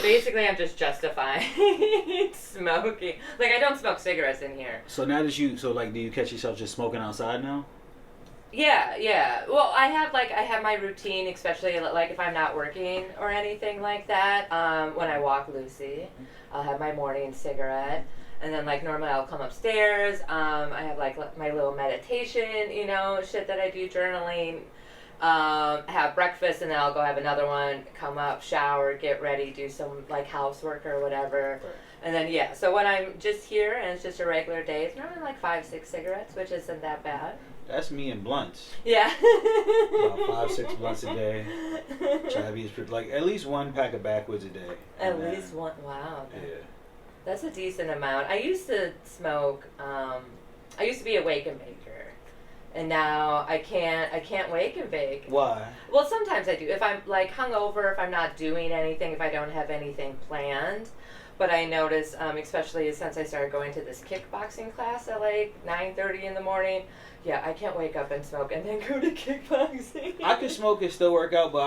basically I'm just justifying smoking. Like, I don't smoke cigarettes in here. So now that you, so like, do you catch yourself just smoking outside now? Yeah. Well, I have my routine, especially like if I'm not working or anything like that. When I walk Lucy, I'll have my morning cigarette, and then like normally I'll come upstairs. I have like my little meditation, you know, shit that I do, journaling. Have breakfast, and then I'll go have another one. Come up, shower, get ready, do some like housework or whatever. Right. And then yeah. So when I'm just here and it's just a regular day, it's normally like 5-6 cigarettes, which isn't that bad. That's me and blunts. Yeah. About 5-6 blunts a day. Chabby is like at least 1 pack of backwoods a day. At least one. Wow. Yeah. That's a decent amount. I used to smoke. I used to be a wake and baker, and now I can't wake and bake. Why? Well, sometimes I do. If I'm like hungover, if I'm not doing anything, if I don't have anything planned. But I notice, especially since I started going to this kickboxing class at like 9:30 in the morning. Yeah, I can't wake up and smoke and then go to kickboxing. I can smoke and still work out, but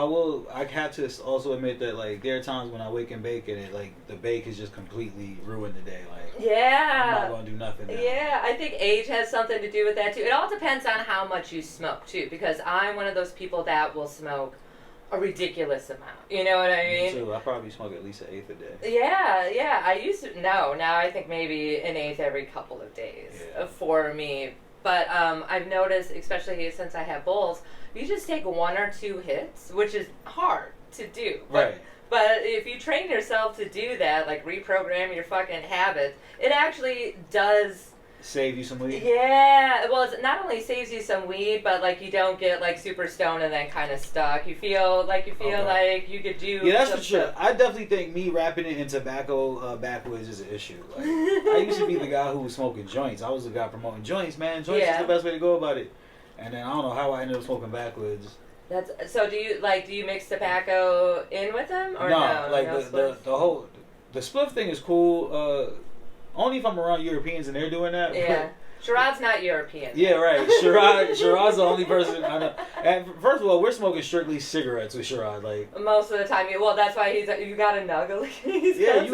I have to also admit that like there are times when I wake and bake and it like the bake has just completely ruined the day. Like yeah, I'm not gonna do nothing now. Yeah, I think age has something to do with that too. It all depends on how much you smoke too, because I'm one of those people that will smoke a ridiculous amount. You know what I mean? Me too. I probably smoke at least an eighth a day. Yeah. I used to now I think maybe an eighth every couple of days for me. But I've noticed, especially since I have bowls, you just take 1 or 2 hits, which is hard to do. Right. But if you train yourself to do that, like reprogram your fucking habits, it actually does save you some weed. Yeah. Well, it not only saves you some weed, but like you don't get like super stoned and then kind of stuck. You feel like you could do. Yeah, that's for sure. I definitely think me wrapping it in tobacco backwoods is an issue. Like, I used to be the guy who was smoking joints. I was the guy promoting joints, man. Joints is the best way to go about it. And then I don't know how I ended up smoking backwoods. So do you mix tobacco in with them or no? Like the spliff thing is cool. Only if I'm around Europeans and they're doing that. Yeah. Sherrod's not European. Yeah, right. Sherrod's the only person I know. And first of all, we're smoking strictly cigarettes with Sherrod. Like most of the time, well, that's why you got a nuggle. Yeah, you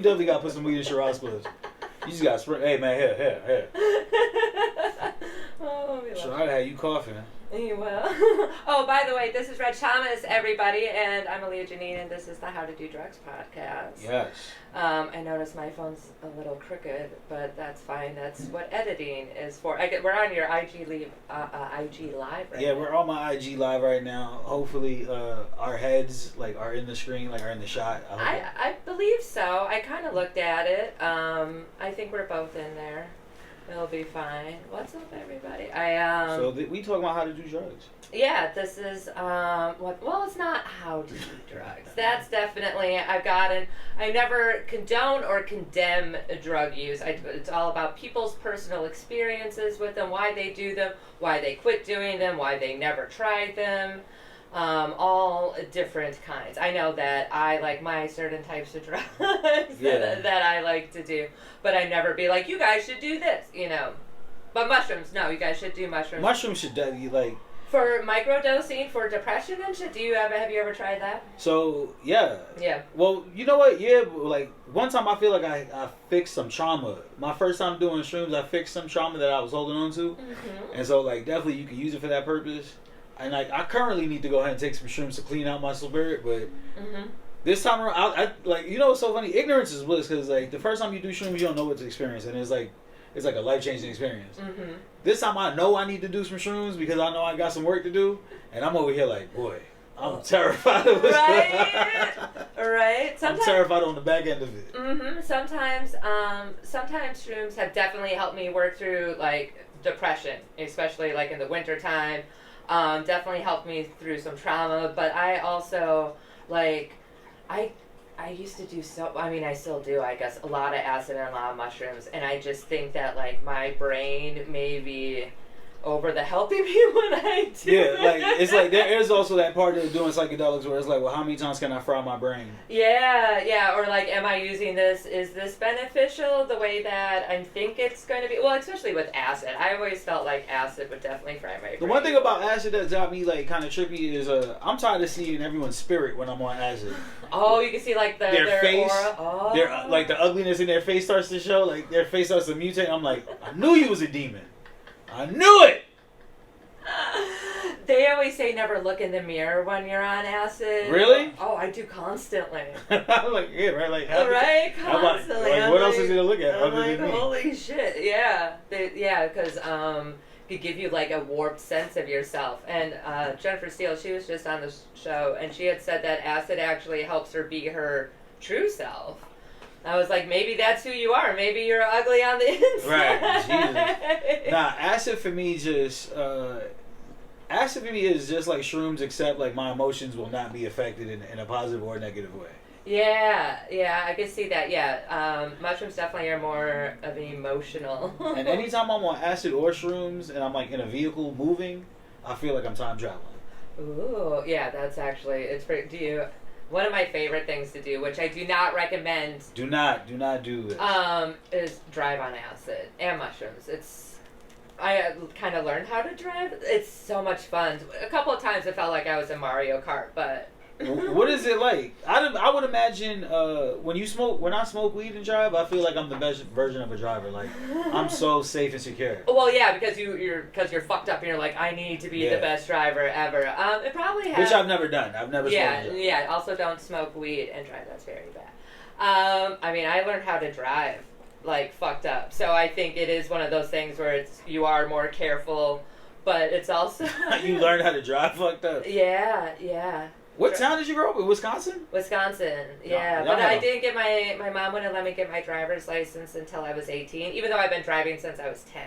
definitely got to put some weed in Sherrod's spliffs. You just got to spray. Hey man, here. Oh, Sherrod had you coughing. You will. Oh, by the way, this is Reg Thomas, everybody, and I'm Aaliyah Janine, and this is the How to Do Drugs podcast. Yes. I noticed my phone's a little crooked, but that's fine. That's what editing is for. We're on your IG Live right now. We're on my IG Live right now. Hopefully, our heads are in the screen, are in the shot. I believe so. I kind of looked at it. I think we're both in there. It'll be fine. What's up, everybody? So we talking about how to do drugs. Yeah, this is well, it's not how to do drugs. That's definitely I never condone or condemn drug use. It's all about people's personal experiences with them, why they do them, why they quit doing them, why they never tried them. All different kinds. I know that I like my certain types of drugs that I like to do, but I never be like, you guys should do this, you know. But mushrooms, no, you guys should do mushrooms. Mushrooms should definitely for microdosing for depression and shit. Have you ever tried that? So yeah. Yeah. Well, you know what? Yeah, like one time I feel like I fixed some trauma. My first time doing shrooms, I fixed some trauma that I was holding on to, and so definitely you can use it for that purpose. And I currently need to go ahead and take some shrooms to clean out my spirit, but this time around, I what's so funny? Ignorance is bliss, because the first time you do shrooms, you don't know what to experience, and it's like a life-changing experience. This time I know I need to do some shrooms because I know I got some work to do, and I'm over here boy, I'm terrified of this. Right. I'm terrified on the back end of it. Sometimes shrooms have definitely helped me work through depression, especially in the winter time. Definitely helped me through some trauma, but I also I used to do I still do, I guess, a lot of acid and a lot of mushrooms, and I just think that my brain maybe over the helping me when I do. Yeah, like it's like there is also that part of doing psychedelics where it's like, well, how many times can I fry my brain? Yeah, or like, am I using this? Is this beneficial the way that I think it's going to be? Well, especially with acid, I always felt like acid would definitely fry my brain. The one thing about acid that got me like kind of trippy is I'm tired of seeing everyone's spirit when I'm on acid. Oh, you can see like their face, aura. Oh. their like the ugliness in their face starts to show. Like their face starts to mutate. I'm like, I knew you was a demon. I knew it. They always say never look in the mirror when you're on acid. Really? Oh, I do constantly. I'm like, yeah, right, like, right, constantly. Like, what else is there to look at I'm other like, than me? holy shit, yeah, because could give you like a warped sense of yourself. And Jennifer Steele, she was just on the show, and she had said that acid actually helps her be her true self. I was like, maybe that's who you are. Maybe you're ugly on the inside. Right, Jesus. Nah, acid for me just acid for me is just like shrooms, except like my emotions will not be affected in a positive or negative way. Yeah, I can see that. Yeah, mushrooms definitely are more of an emotional. And anytime I'm on acid or shrooms and I'm like in a vehicle moving, I feel like I'm time traveling. Ooh, yeah, that's actually it's pretty. One of my favorite things to do, which I do not recommend. Do not do this. Is drive on acid and mushrooms. I kind of learned how to drive. It's so much fun. A couple of times it felt like I was in Mario Kart, but. What is it like? I would imagine when I smoke weed and drive, I feel like I'm the best version of a driver. Like I'm so safe and secure. Well, yeah, because you're fucked up and you're like, I need to be the best driver ever. It probably has. Which I've never done. I've never smoked. Yeah. Also, don't smoke weed and drive. That's very bad. I mean, I learned how to drive like fucked up, so I think it is one of those things where you are more careful, but it's also you learned how to drive fucked up. Yeah. What town did you grow up in? Wisconsin? Wisconsin, yeah. But I didn't get my mom wouldn't let me get my driver's license until I was 18, even though I've been driving since I was 10.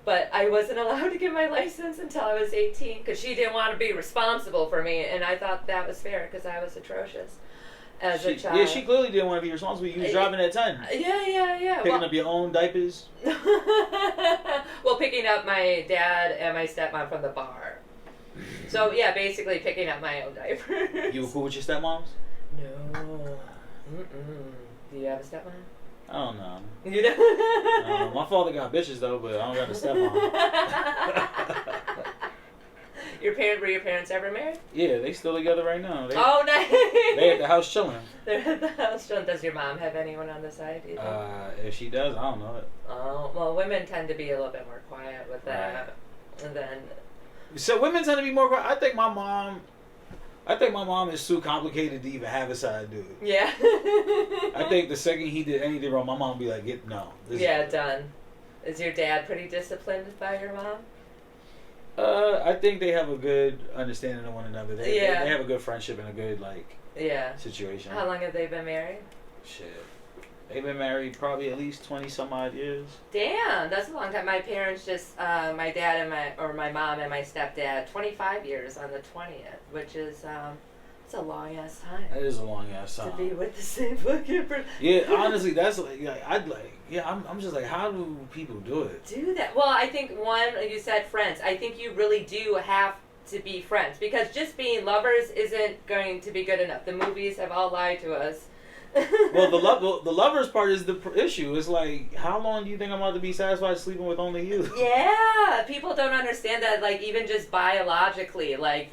But I wasn't allowed to get my license until I was 18 because she didn't want to be responsible for me, and I thought that was fair because I was atrocious as a child. Yeah, she clearly didn't want to be responsible. You was driving at 10. Yeah. Picking up your own diapers? Well, picking up my dad and my stepmom from the bar. So, yeah, basically picking up my own diapers. You were cool with your stepmoms? No. Do you have a stepmom? I don't know. You don't? My father got bitches, though, but I don't got a stepmom. Were your parents ever married? Yeah, they still together right now. Oh, nice. They at the house chilling. They're at the house chilling. Does your mom have anyone on the side, do you think? If she does, I don't know it. Oh, well, women tend to be a little bit more quiet with that. Right. And then... So women tend to be more quiet. I think my mom is too complicated to even have a side dude. Yeah. I think the second he did anything wrong, my mom would be like, done. Is your dad pretty disciplined by your mom? I think they have a good understanding of one another. They have a good friendship and a good situation. How long have they been married? Shit. They've been married probably at least 20 some odd years. Damn, that's a long time. My parents my dad and my mom and my stepdad, 25 years on the 20th, which is, it's a long ass time. That is a long ass time. To be with the same fucking person. Yeah, honestly, that's I'm just like, how do people do it? Do that. Well, I think you said friends. I think you really do have to be friends because just being lovers isn't going to be good enough. The movies have all lied to us. Well, the lovers part is the issue. It's like, how long do you think I'm about to be satisfied sleeping with only you? Yeah, people don't understand that. Like even just biologically, like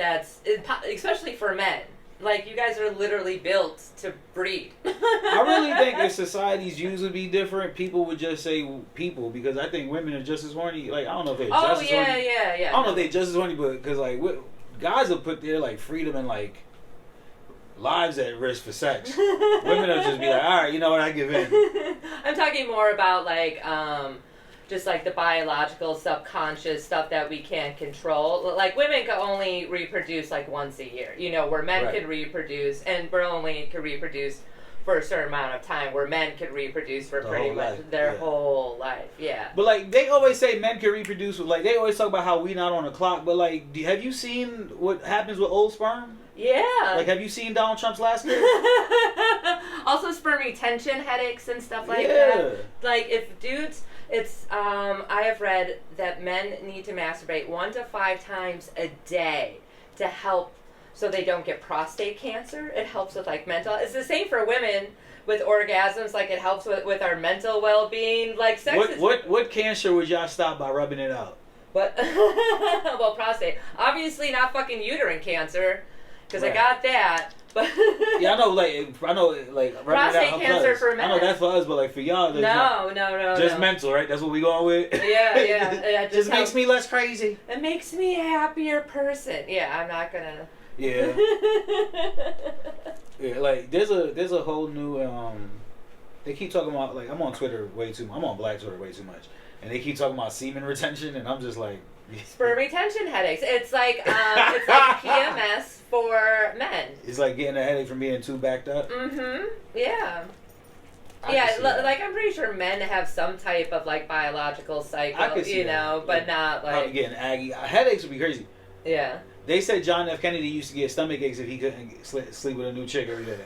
especially for men. Like you guys are literally built to breed. I really think if society's views would be different, people would just say people because I think women are just as horny. Like I don't know if they're just as horny. Yeah. I don't know if they're just as horny, but because like guys will put their like freedom and like lives at risk for sex. Women will just be like, all right, you know what, I give in. I'm talking more about like just like the biological subconscious stuff that we can't control. Like women can only reproduce like once a year, where men can reproduce, and we're only can reproduce for a certain amount of time, where men can reproduce for pretty much their whole life. Yeah. But like they always say men can reproduce, like they always talk about how we not on the clock, but like have you seen what happens with old sperm? Yeah. Like, have you seen Donald Trump's last kid? Also, sperm retention headaches and stuff like that. Like, if dudes It's I have read that men need to masturbate 1 to 5 times a day to help so they don't get prostate cancer. It helps with like mental. It's the same for women with orgasms. Like it helps with our mental well-being. Like sex. What cancer would y'all stop by rubbing it out? What? Well, prostate. Obviously not fucking uterine cancer, because I got that. But yeah, I know, like prostate cancer for men. I know that's for us, but like for y'all, no, just mental, right? That's what we going with. Yeah. It just makes me less crazy. It makes me a happier person. Yeah, I'm not gonna. Yeah. Yeah, like there's a whole new they keep talking about, like, I'm on Twitter way too. I'm on Black Twitter way too much, and they keep talking about semen retention, and I'm just like. Sperm retention headaches. It's like PMS for men. It's like getting a headache from being too backed up. Mm-hmm. Yeah. Like I'm pretty sure men have some type of like biological cycle, you know, but not like probably getting aggy. Headaches would be crazy. Yeah. They said John F. Kennedy used to get stomach aches if he couldn't sleep with a new chick every day.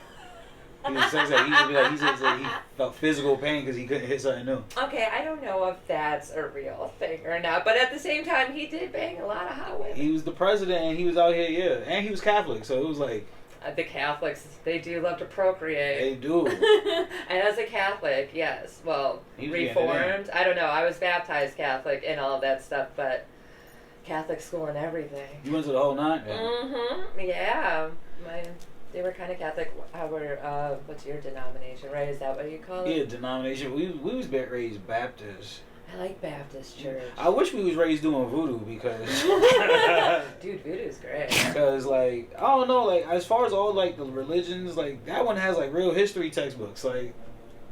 He says that he says that he felt physical pain because he couldn't hit something new. Okay, I don't know if that's a real thing or not, but at the same time, he did bang a lot of hot women. He was the president, and he was out here, yeah, and he was Catholic, so it was like. The Catholics, they do love to procreate. They do. And as a Catholic, yes, well, Reformed. I don't know. I was baptized Catholic and all of that stuff, but Catholic school and everything. You went to the whole 9? Yeah. Mm-hmm. Yeah. They were kind of Catholic. What's your denomination, right? Is that what you call it? Yeah, denomination. We was raised Baptist. I like Baptist church. I wish we was raised doing voodoo because... Dude, voodoo's great. Because, like, I don't know, like, as far as all, like, the religions, like, that one has, like, real history textbooks. Like,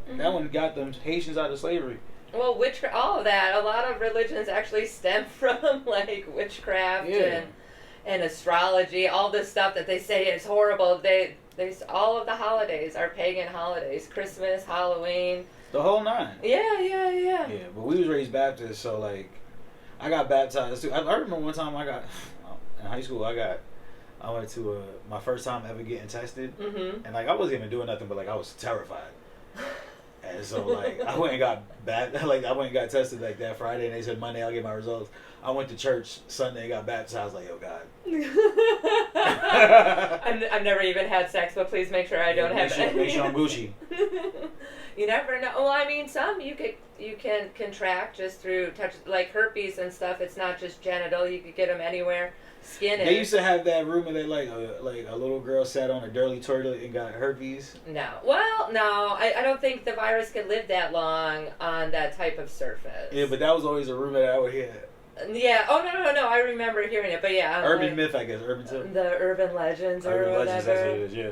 that one got them Haitians out of slavery. Well, all of that, a lot of religions actually stem from, like, witchcraft and astrology, all this stuff that they say is horrible. They all of the holidays are pagan holidays. Christmas, Halloween. The whole 9. Yeah. Yeah, but we was raised Baptist, so, like, I got baptized too. I remember one time in high school, I went to my first time ever getting tested. Mm-hmm. And, like, I wasn't even doing nothing, but, like, I was terrified. And so, like, I went and got tested, like, that Friday, and they said Monday I'll get my results. I went to church Sunday and got baptized. I was like, oh, God. I've never even had sex, but please make sure I don't have it. Make sure I'm Gucci. You never know. Well, I mean, some you can contract just through touch, like herpes and stuff. It's not just genital. You could get them anywhere. Skin. They used to have that rumor that like a little girl sat on a dirty toilet and got herpes. No. Well, no. I don't think the virus could live that long on that type of surface. Yeah, but that was always a rumor that I would hear. Yeah. Oh no. I remember hearing it, but yeah. Urban myth, I guess. Urban too. The urban legends or whatever. Legends, that's what it is. Yeah.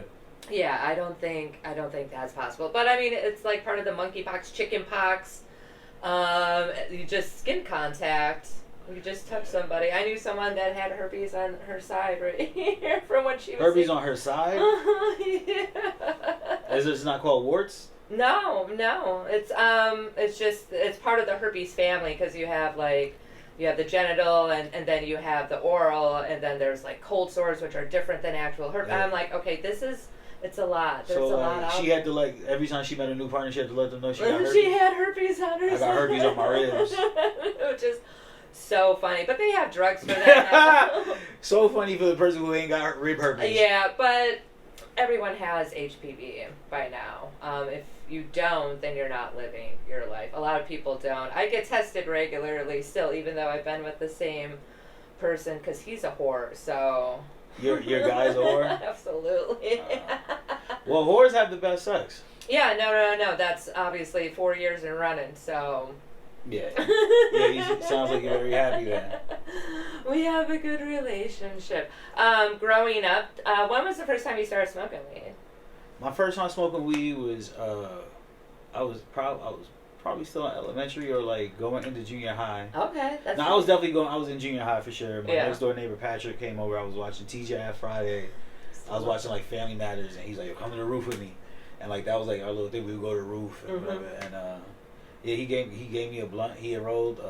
Yeah, I don't think that's possible. But I mean, it's like part of the monkeypox, chickenpox. You just skin contact. You just touch somebody. I knew someone that had herpes on her side right here from when she was. Herpes on her side? Yeah. Is this not called warts? No. It's part of the herpes family because you have the genital and then you have the oral and then there's like cold sores which are different than actual herpes. Yeah. I'm like, okay, it's a lot. There's a lot out. She had to like every time she met a new partner, she had to let them know she got herpes. She had herpes on her side. I got herpes on my ribs. Which is so funny, but they have drugs for that now. So funny for the person who ain't got rib herpes. Yeah, but everyone has HPV by now. If you don't, then you're not living your life. A lot of people don't. I get tested regularly still, even though I've been with the same person, because he's a whore, so... Your guy's a whore? Absolutely. Well, whores have the best sex. Yeah, no. That's obviously 4 years in running, so... Yeah, you sounds like you're very happy then. We have a good relationship. Growing up, when was the first time you started smoking weed? My first time smoking weed was I was probably still in elementary or like going into junior high. Okay, that's. No, I was definitely going. I was in junior high for sure. My next door neighbor Patrick came over. I was watching TGI Friday. I was watching like Family Matters, and he's like, "Yo, come to the roof with me," and like that was like our little thing. We would go to the roof and whatever, and yeah, he gave me a blunt. He enrolled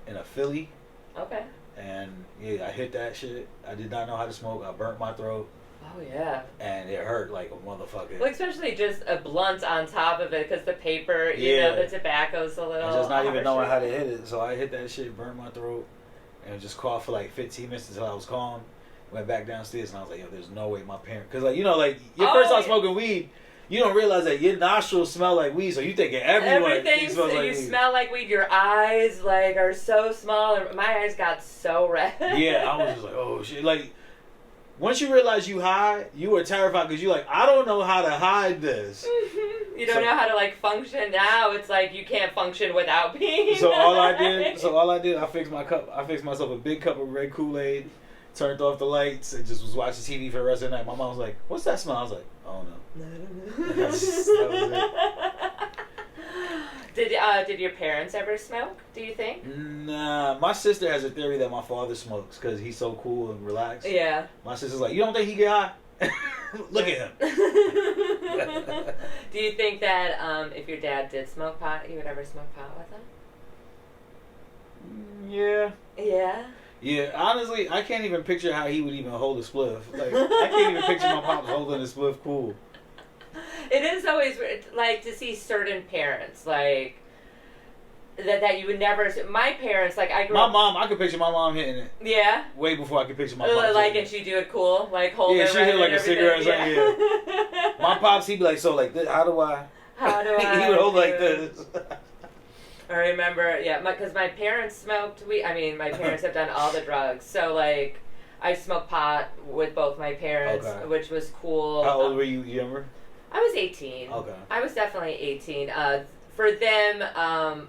in a Philly. Okay. And yeah, I hit that shit. I did not know how to smoke. I burnt my throat. Oh yeah. And it hurt like a motherfucker. Well, especially just a blunt on top of it, because the paper, you know, the tobacco's a little. And just not even knowing harsher. how to hit it. So I hit that shit, burned my throat, and just coughed for like 15 minutes until I was calm. Went back downstairs and I was like, yo, there's no way my parents, because like, you know, like your first time smoking weed, you don't realize that your nostrils smell like weed, so you thinking everything smells like you weed. smell like weed. Your eyes like are so small, and my eyes got so red. Yeah, I was just like, oh shit. Like once you realize you high, you were terrified because you're like, I don't know how to hide this. You don't know how to like function now. It's like you can't function without being. So all I did, I fixed my cup. I fixed myself a big cup of red Kool-Aid. Turned off the lights and just was watching TV for the rest of the night. My mom was like, "What's that smell?" I was like, "Oh no." That was it. Did your parents ever smoke? Do you think? Nah, my sister has a theory that my father smokes because he's so cool and relaxed. Yeah. My sister's like, "You don't think he get high? Look at him." Do you think that if your dad did smoke pot, you would ever smoke pot with him? Yeah. Yeah. Yeah, honestly, I can't even picture how he would even hold a spliff. Like, I can't even picture my pops holding a spliff cool. It is always like to see certain parents like that you would never. My parents, like I grew up. I could picture my mom hitting it. Yeah. Way before I could picture my pops. Like, and she do it cool, like hold it. Yeah, she right hit like a everything. cigarette. Yeah. My pops, he'd be like, so like, how do I? How do I? He would hold like this. I remember, because my parents smoked weed. I mean, my parents have done all the drugs. So, like, I smoked pot with both my parents, which was cool. How old were you? You remember? I was 18. Okay. I was definitely 18. For them,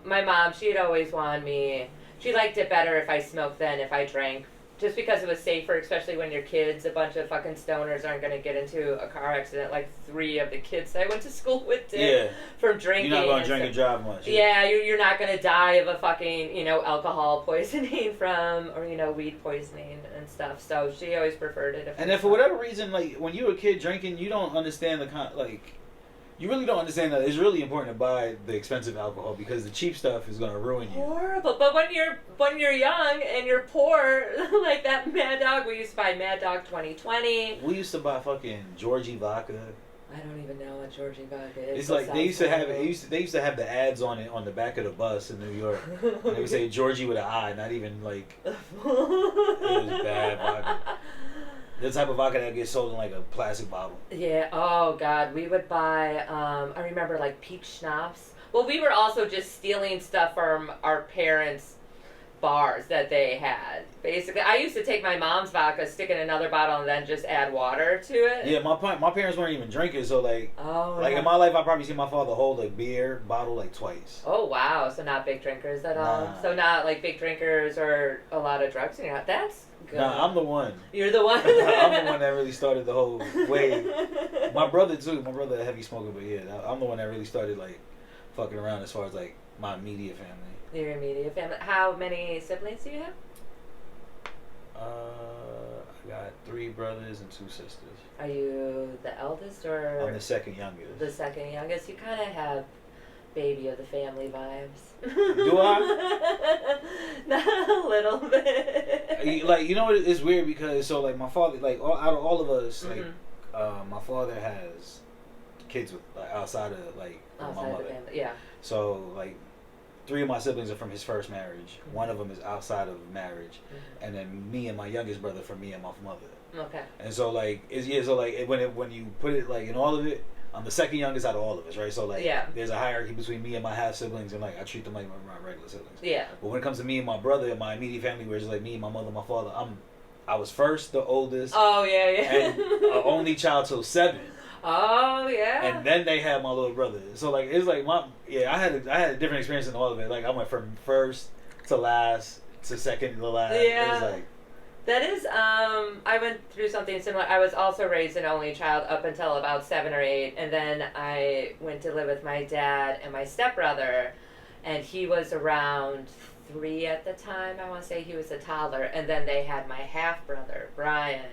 my mom, she'd always wanted me. She liked it better if I smoked than if I drank. Just because it was safer, especially when you're kids. A bunch of fucking stoners aren't going to get into a car accident like 3 of the kids I went to school with did from drinking. You're not going to drink and drive much. Yeah, you're not going to die of a fucking, alcohol poisoning from, or, weed poisoning and stuff. So she always preferred it. And then for whatever reason, like, when you were a kid drinking, you don't understand you really don't understand that it's really important to buy the expensive alcohol because the cheap stuff is going to ruin you. Horrible. But when you're young and you're poor, like that Mad Dog, we used to buy Mad Dog 2020. We used to buy fucking Georgie vodka. I don't even know what Georgie vodka is. It's like they used to have it. They used to have the ads on it on the back of the bus in New York. And they would say Georgie with an I, not even like it was bad vodka. The type of vodka that gets sold in like a plastic bottle. Yeah. Oh God, we would buy. I remember like peach schnapps. Well, we were also just stealing stuff from our parents' bars that they had. Basically, I used to take my mom's vodka, stick in another bottle, and then just add water to it. Yeah, my parents weren't even drinkers, so like, in my life, I probably seen my father hold a beer bottle like twice. Oh wow, so not big drinkers at all. Nah. So not like big drinkers or a lot of drugs in your house. That's good. Nah, I'm the one. You're the one. I'm the one that really started the whole wave. My brother too. My brother a heavy smoker, but yeah, I'm the one that really started like fucking around as far as like my immediate family. Your immediate family. How many siblings do you have? I got 3 brothers and 2 sisters. Are you the eldest or? I'm the second youngest. The second youngest. You kind of have baby of the family vibes. Do I? A little bit. Like, you know what? It's weird because so like my father, like out of all of us, like my father has kids with outside of like my mother. The family. Yeah. So like 3 of my siblings are from his first marriage. One of them is outside of marriage, and then me and my youngest brother from me and my mother. Okay. And so like when you put it like in all of it, I'm the second youngest out of all of us, right? So like there's a hierarchy between me and my half siblings, and like I treat them like my regular siblings. Yeah. But when it comes to me and my brother and my immediate family, where it's like me, my mother, my father, I was first, the oldest. Oh yeah, and only child till 7. Oh yeah. And then they had my little brother. So like it's like I had a different experience in all of it. Like I went from first to last to second to last. Yeah. It was like that is I went through something similar. I was also raised an only child up until about 7 or 8, and then I went to live with my dad and my stepbrother, and he was around 3 at the time. I want to say he was a toddler, and then they had my half brother Brian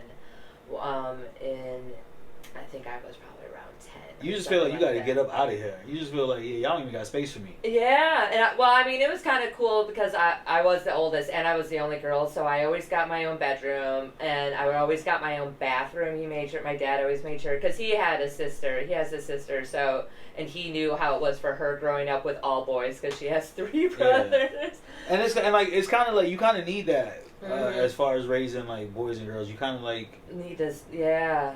I think I was probably around 10. You or just feel like you something got to that. get up out of here. You just feel like, yeah, y'all don't even got space for me. Yeah, and well, I mean, it was kind of cool because I was the oldest and I was the only girl, so I always got my own bedroom and I would always got my own bathroom. He made sure, my dad always made sure, because he has a sister, so, and he knew how it was for her growing up with all boys because she has 3 brothers. Yeah. And it's kind of like you kind of need that Mhm. as far as raising like boys and girls. You kind of like Need this, yeah.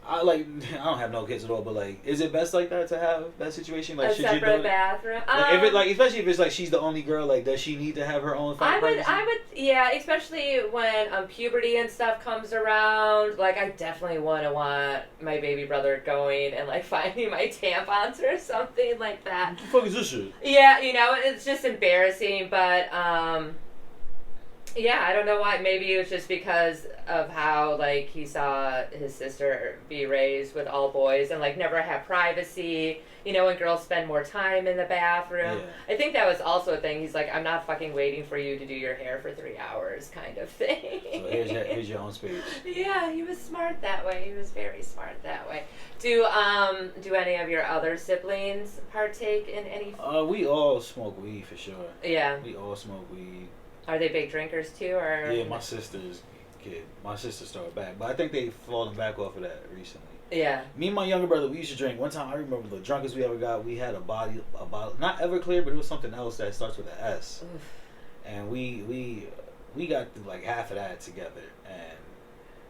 I don't have no kids at all, but like, is it best like that to have that situation? Like, A should you do separate it? bathroom. Like, if it like, especially if it's like she's the only girl, like, does she need to have her own? I would, yeah, especially when puberty and stuff comes around. Like, I definitely want my baby brother going and like finding my tampons or something like that. What the fuck is this shit? Yeah, it's just embarrassing, but yeah, I don't know why. Maybe it was just because of how like he saw his sister be raised with all boys and like never have privacy. And girls spend more time in the bathroom. Yeah. I think that was also a thing. He's like, I'm not fucking waiting for you to do your hair for 3 hours, kind of thing. So here's your own space. Yeah, he was smart that way. He was very smart that way. Do any of your other siblings partake in any? We all smoke weed for sure. Yeah. We all smoke weed. Are they big drinkers too, or? Yeah, my sister started back, but I think they've fallen back off of that recently. Yeah. Me and my younger brother, we used to drink. One time, I remember the drunkest we ever got. We had a bottle, not Everclear, but it was something else that starts with an S. Oof. And we got through like half of that together. And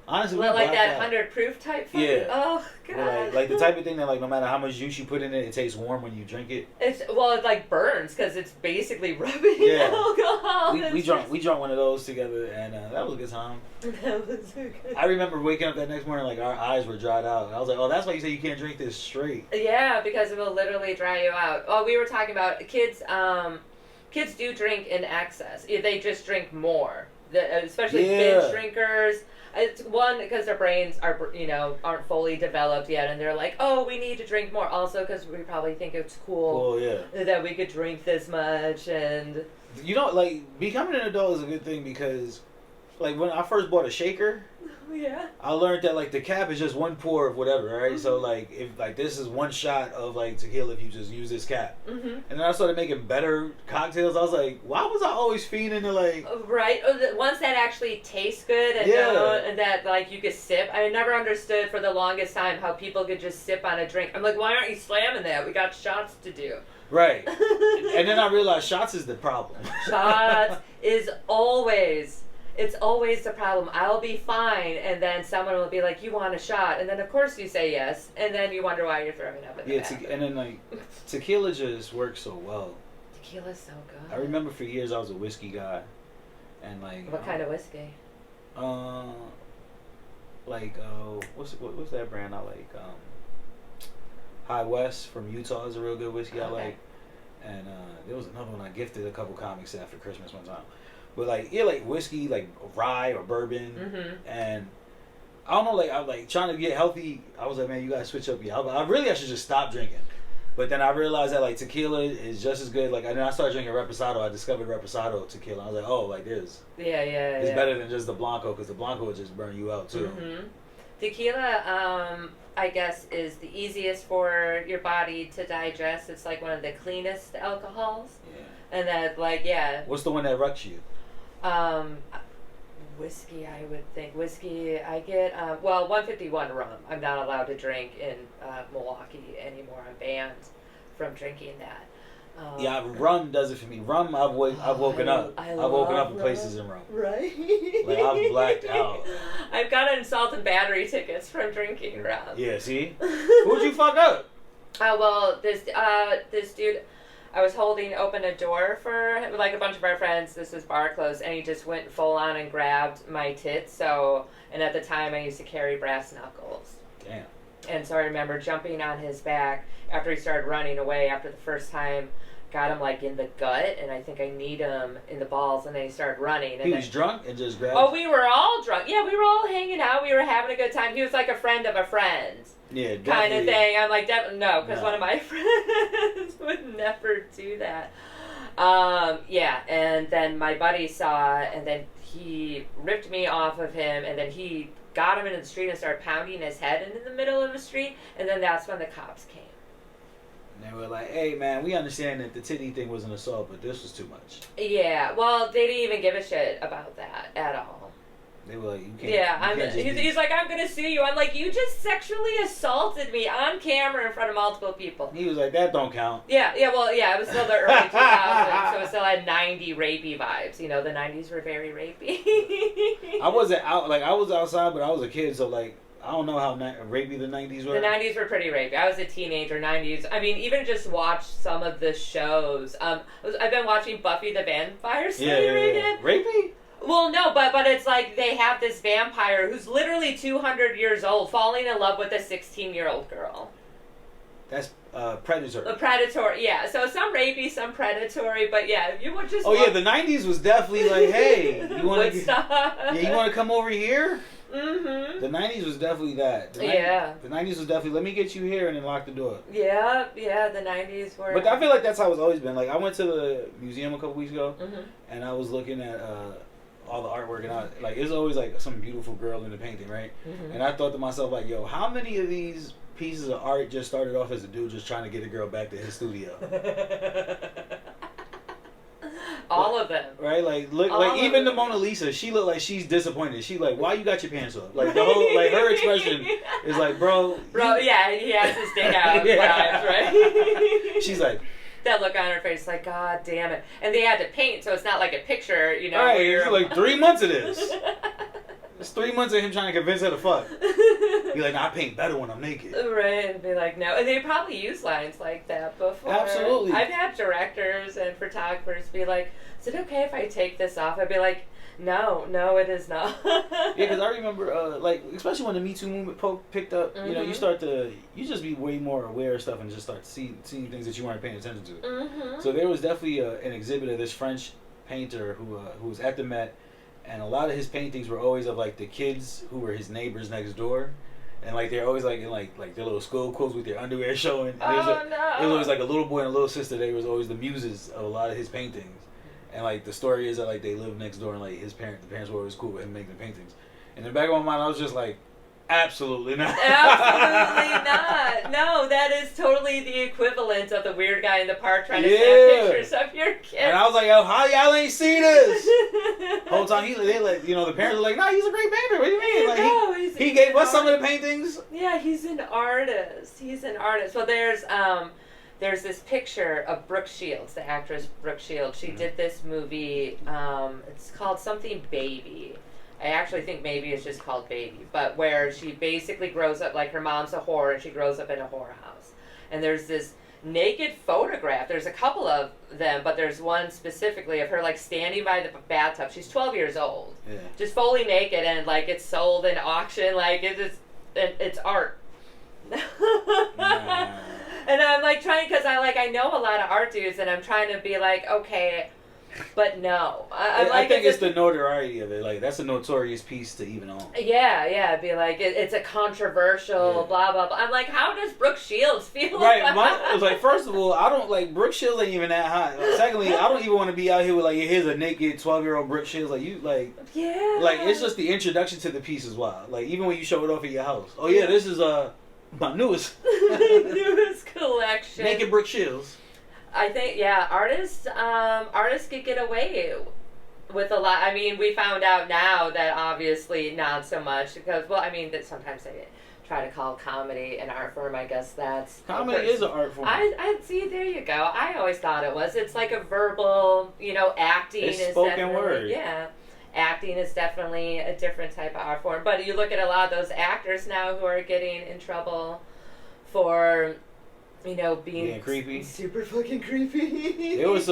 honestly, Well, we like that blacked out. 100 proof type fucking? Yeah. Oh god. Well, like the type of thing that like no matter how much juice you put in it, it tastes warm when you drink it. It like burns because it's basically rubbing Yeah. alcohol. We drunk one of those together, and that was a good time. That was so good. I remember waking up that next morning like our eyes were dried out. And I was like, oh, that's why you say you can't drink this straight. Yeah, because it will literally dry you out. Oh, we were talking about kids. Kids do drink in excess. They just drink more. Especially binge drinkers. It's one because their brains aren't fully developed yet, and they're like, oh, we need to drink more. Also, because we probably think it's cool that we could drink this much, and like becoming an adult is a good thing because, like when I first bought a shaker, yeah, I learned that like the cap is just one pour of whatever, right? Mm-hmm. So like if like this is one shot of like tequila if you just use this cap, mm-hmm. and then I started making better cocktails. I was like, why was I always feeding into like right? Ones that actually taste good and and that like you could sip. I never understood for the longest time how people could just sip on a drink. I'm like, why aren't you slamming that? We got shots to do. Right. And then I realized shots is the problem. Shots is always. It's always the problem. I'll be fine, and then someone will be like, "You want a shot?" And then of course you say yes, and then you wonder why you're throwing up in the bathroom. And then like tequila just works so well. Tequila's so good. I remember for years I was a whiskey guy, and like what kind of whiskey? What's that brand I like? High West from Utah is a real good whiskey I like, and there was another one I gifted a couple comics after Christmas one time. But like whiskey, like rye or bourbon, mm-hmm. and I don't know, like I was like trying to get healthy. I was like, man, you gotta switch up your. I should just stop drinking. But then I realized that like tequila is just as good. Like and then I started drinking Reposado. I discovered Reposado tequila. I was like, oh, like this. It's better than just the Blanco because the Blanco would just burn you out too. Mm-hmm. Tequila, I guess, is the easiest for your body to digest. It's like one of the cleanest alcohols. Yeah. And that like What's the one that wrecks you? Whiskey, I would think. Whiskey, I get, 151 rum. I'm not allowed to drink in Milwaukee anymore. I'm banned from drinking that. Rum does it for me. Rum, I've woken up. I've woken up in places in rum. Right? Like, I've blacked out. I've gotten assault and battery tickets from drinking rum. Yeah, see? Who'd you fuck up? This dude... I was holding open a door for like a bunch of our friends. This was bar closed, and he just went full on and grabbed my tits. And at the time, I used to carry brass knuckles. Damn. And so I remember jumping on his back after he started running away after the first time. Got him like in the gut, and I think I kneed him in the balls, and then he started running. And he was drunk and just grabbed. Oh, we were all drunk. Yeah, we were all hanging out. We were having a good time. He was like a friend of a friend. Yeah, kind of thing. I'm like, no, because one of my friends would never do that. And then my buddy saw it, and then he ripped me off of him, and then he got him into the street and started pounding his head in the middle of the street, and then that's when the cops came. And they were like, hey, man, we understand that the titty thing was an assault, but this was too much. Yeah, well, they didn't even give a shit about that at all. They were like, you can't. Yeah, you can't just he's like, I'm gonna sue you. I'm like, you just sexually assaulted me on camera in front of multiple people. He was like, that don't count. Yeah, well, yeah, it was still the early 2000s, so it still had 90 rapey vibes. You know, the 90s were very rapey. I wasn't out, like, I was outside, but I was a kid, so, like, I don't know how rapey the 90s were. The 90s were pretty rapey. I was a teenager, 90s. I mean, even just watch some of the shows. I've been watching Buffy the Vampire Slayer again. Rapey? Well, no, but it's like they have this vampire who's literally 200 years old falling in love with a 16-year-old girl. That's predatory. A predatory, yeah. So some rapey, some predatory, but yeah, if you would just. Oh yeah, the 90s was definitely like, hey, you want to? Yeah, you want to come over here? Mm-hmm. The 90s was definitely that. The 90s was definitely, let me get you here and then lock the door. Yeah, the 90s were. But I feel like that's how it's always been. Like I went to the museum a couple weeks ago, mm-hmm. and I was looking at all the artwork, and like it's always like some beautiful girl in the painting, right? Mm-hmm. And I thought to myself like, yo, how many of these pieces of art just started off as a dude just trying to get a girl back to his studio? All of them. Right? Like look, like even the Mona Lisa, she looked like she's disappointed. She like, why you got your pants up? Like the whole, like her expression is like, bro, yeah, he has his dick out vibes, right? She's like, that look on her face, like, God damn it. And they had to paint, so it's not like a picture, you know. Right, it's like 3 months of this. It's 3 months of him trying to convince her to fuck. You're like, nah, I paint better when I'm naked. Right, and be like, no. And they probably use lines like that before. Absolutely. I've had directors and photographers be like, is it okay if I take this off? I'd be like, no, it is not. Yeah, because I remember, like, especially when the Me Too movement picked up, mm-hmm. you know, you just be way more aware of stuff and just start seeing things that you weren't paying attention to. Mm-hmm. So there was definitely an exhibit of this French painter who was at the Met, and a lot of his paintings were always of, like, the kids who were his neighbors next door. And, like, they're always, like, in, like their little school clothes with their underwear showing. And no. It was always, like, a little boy and a little sister. They was always the muses of a lot of his paintings. And, like, the story is that, like, they lived next door and, like, the parents were always cool with him making paintings. And in the back of my mind, I was just like, absolutely not. Absolutely not. No, that is totally the equivalent of the weird guy in the park trying to snap pictures of your kids. And I was like, yo, how y'all ain't see this? Whole time, they like, you know, the parents were like, nah, he's a great painter. What do you mean? Like, he gave us some of the paintings. Yeah, he's an artist. Well, there's this picture of Brooke Shields, the actress Brooke Shields. She did this movie, it's called something Baby. I actually think maybe it's just called Baby, but where she basically grows up, like her mom's a whore and she grows up in a whorehouse. And there's this naked photograph. There's a couple of them, but there's one specifically of her like standing by the bathtub. She's 12 years old. Yeah. Just fully naked, and like it's sold in auction. Like it's art. Nah. And I'm like trying, because I know a lot of art dudes, and I'm trying to be like, okay, but no. I think it's the notoriety of it. Like, that's a notorious piece to even own. Yeah, be like, it's a controversial, blah, blah, blah. I'm like, how does Brooke Shields feel Right, like, first of all, I don't, like, Brooke Shields ain't even that hot. Like, secondly, I don't even want to be out here with, like, here's a naked 12-year-old Brooke Shields. Like, you, like... Yeah. Like, it's just the introduction to the piece is wild. Like, even when you show it off at your house. Oh, yeah, this is, my newest... newest collection. Naked Brooke Shields. I think, yeah, artists could get away with a lot. I mean, we found out now that obviously not so much, because, well, I mean, that sometimes they try to call comedy an art form. I guess that's... Comedy is an art form. I see, there you go. I always thought it was. It's like a verbal, you know, acting it's is spoken word. Yeah. Acting is definitely a different type of art form. But you look at a lot of those actors now who are getting in trouble for... You know, being creepy, super fucking creepy. There was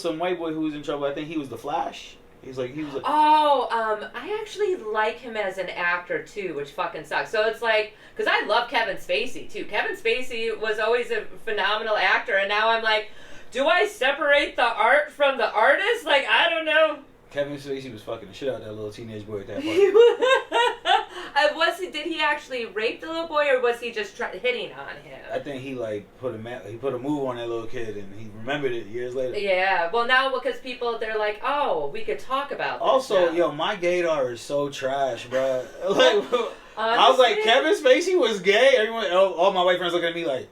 some white boy who was in trouble. I think he was the Flash. He was like. I actually like him as an actor too, which fucking sucks. So it's like, because I love Kevin Spacey too. Kevin Spacey was always a phenomenal actor, and now I'm like, do I separate the art from the artist? Like, I don't know. Kevin Spacey was fucking the shit out of that little teenage boy at that point. Did he actually rape the little boy, or was he just hitting on him? I think he like put a move on that little kid, and he remembered it years later. Yeah, well now because people they're like, oh, we could talk about this Also, now. yo, my gaydar is so trash, bro. Like, I was like, Kevin Spacey was gay. Everyone, all my white friends looking at me like,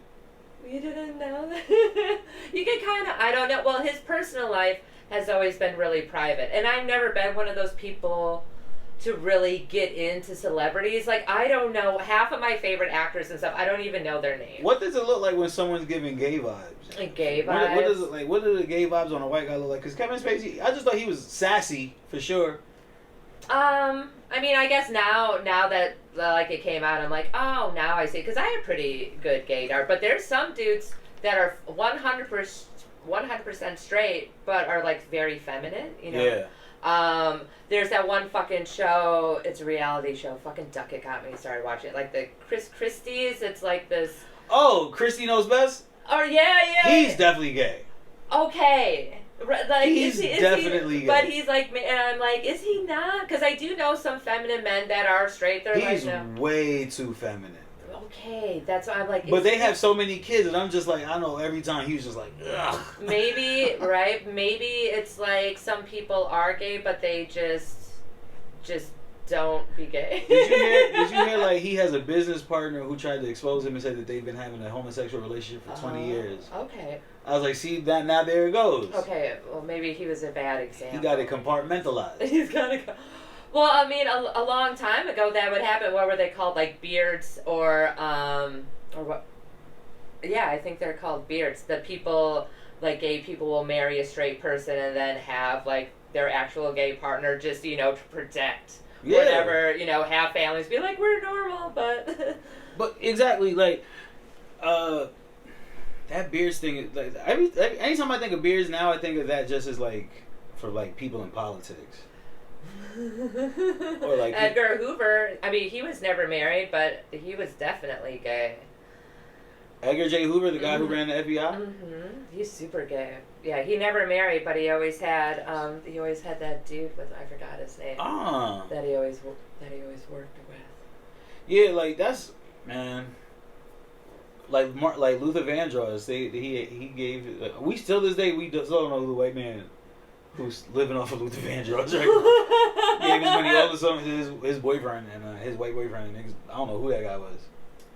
you didn't know that. You can kind of, I don't know. Well, his personal life has always been really private, and I've never been one of those people to really get into celebrities. Like, I don't know half of my favorite actors and stuff. I don't even know their names. what does it look like when someone's giving gay vibes? Like gay vibes. What does it like? What do the gay vibes on a white guy look like? Because Kevin Spacey, I just thought he was sassy for sure. I mean, I guess now that like it came out, I'm like, oh, now I see. Because I have pretty good gaydar, but there's some dudes that are 100% straight, but are like very feminine. You know. Yeah. There's that one fucking show. It's a reality show. Fucking Duckett got me started watching it. Like the Chris Christie's. It's like this. Oh, Christy Knows Best. Oh yeah. He's definitely gay. Okay. Like, he's definitely gay. But he's like, and I'm like, is he not? Because I do know some feminine men that are straight. They're he's like, no. way too feminine. Okay, that's why I'm like. But they have so many kids, and I'm just like, I know every time he was just like, ugh. Maybe, right? Maybe it's like some people are gay, but they just don't be gay. Did you hear like he has a business partner who tried to expose him and said that they've been having a homosexual relationship for 20 years. Okay. I was like, see that now there it goes. Okay, well maybe he was a bad example. He got it compartmentalized. He's gotta go. Well, I mean, a long time ago that would happen. What were they called? Like beards or what? Yeah, I think they're called beards. The people, like gay people, will marry a straight person and then have like their actual gay partner just to protect whatever have families be like we're normal, but. But exactly like, that beards thing is like anytime I think of beards now I think of that just as like for like people in politics. Or like Edgar Hoover. I mean, he was never married, but he was definitely gay. Edgar J. Hoover, the guy who ran the FBI. He's super gay. Yeah, he never married, but he always had that dude with I forgot his name. That he always worked with. Yeah, like that's man. Like Luther Vandross, he gave. We still this day we still don't know who the white man who's living off of Luther Vandross. Right? Gave his money all to his boyfriend and his white boyfriend. I don't know who that guy was.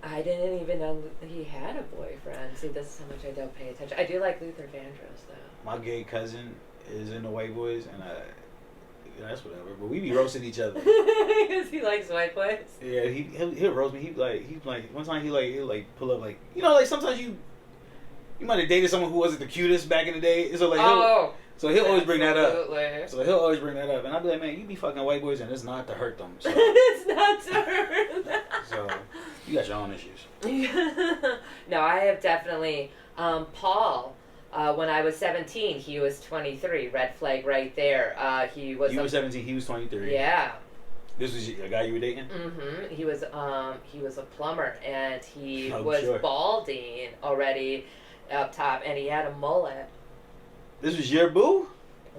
I didn't even know he had a boyfriend. See, this is how much I don't pay attention. I do like Luther Vandross though. My gay cousin is in the white boys, and that's whatever. But we be roasting each other because he likes white boys. Yeah, he'll roast me. He's like one time he'll pull up like like sometimes you might have dated someone who wasn't the cutest back in the day. So like he'll always bring that up. And I'll be like, man, you be fucking white boys, and it's not to hurt them. So. It's not to hurt them. So you got your own issues. No, I have definitely Paul. When I was 17, he was 23. Red flag right there. You were 17. He was 23. Yeah. This was a guy you were dating. He was a plumber, and he was balding already up top, and he had a mullet. This was your boo?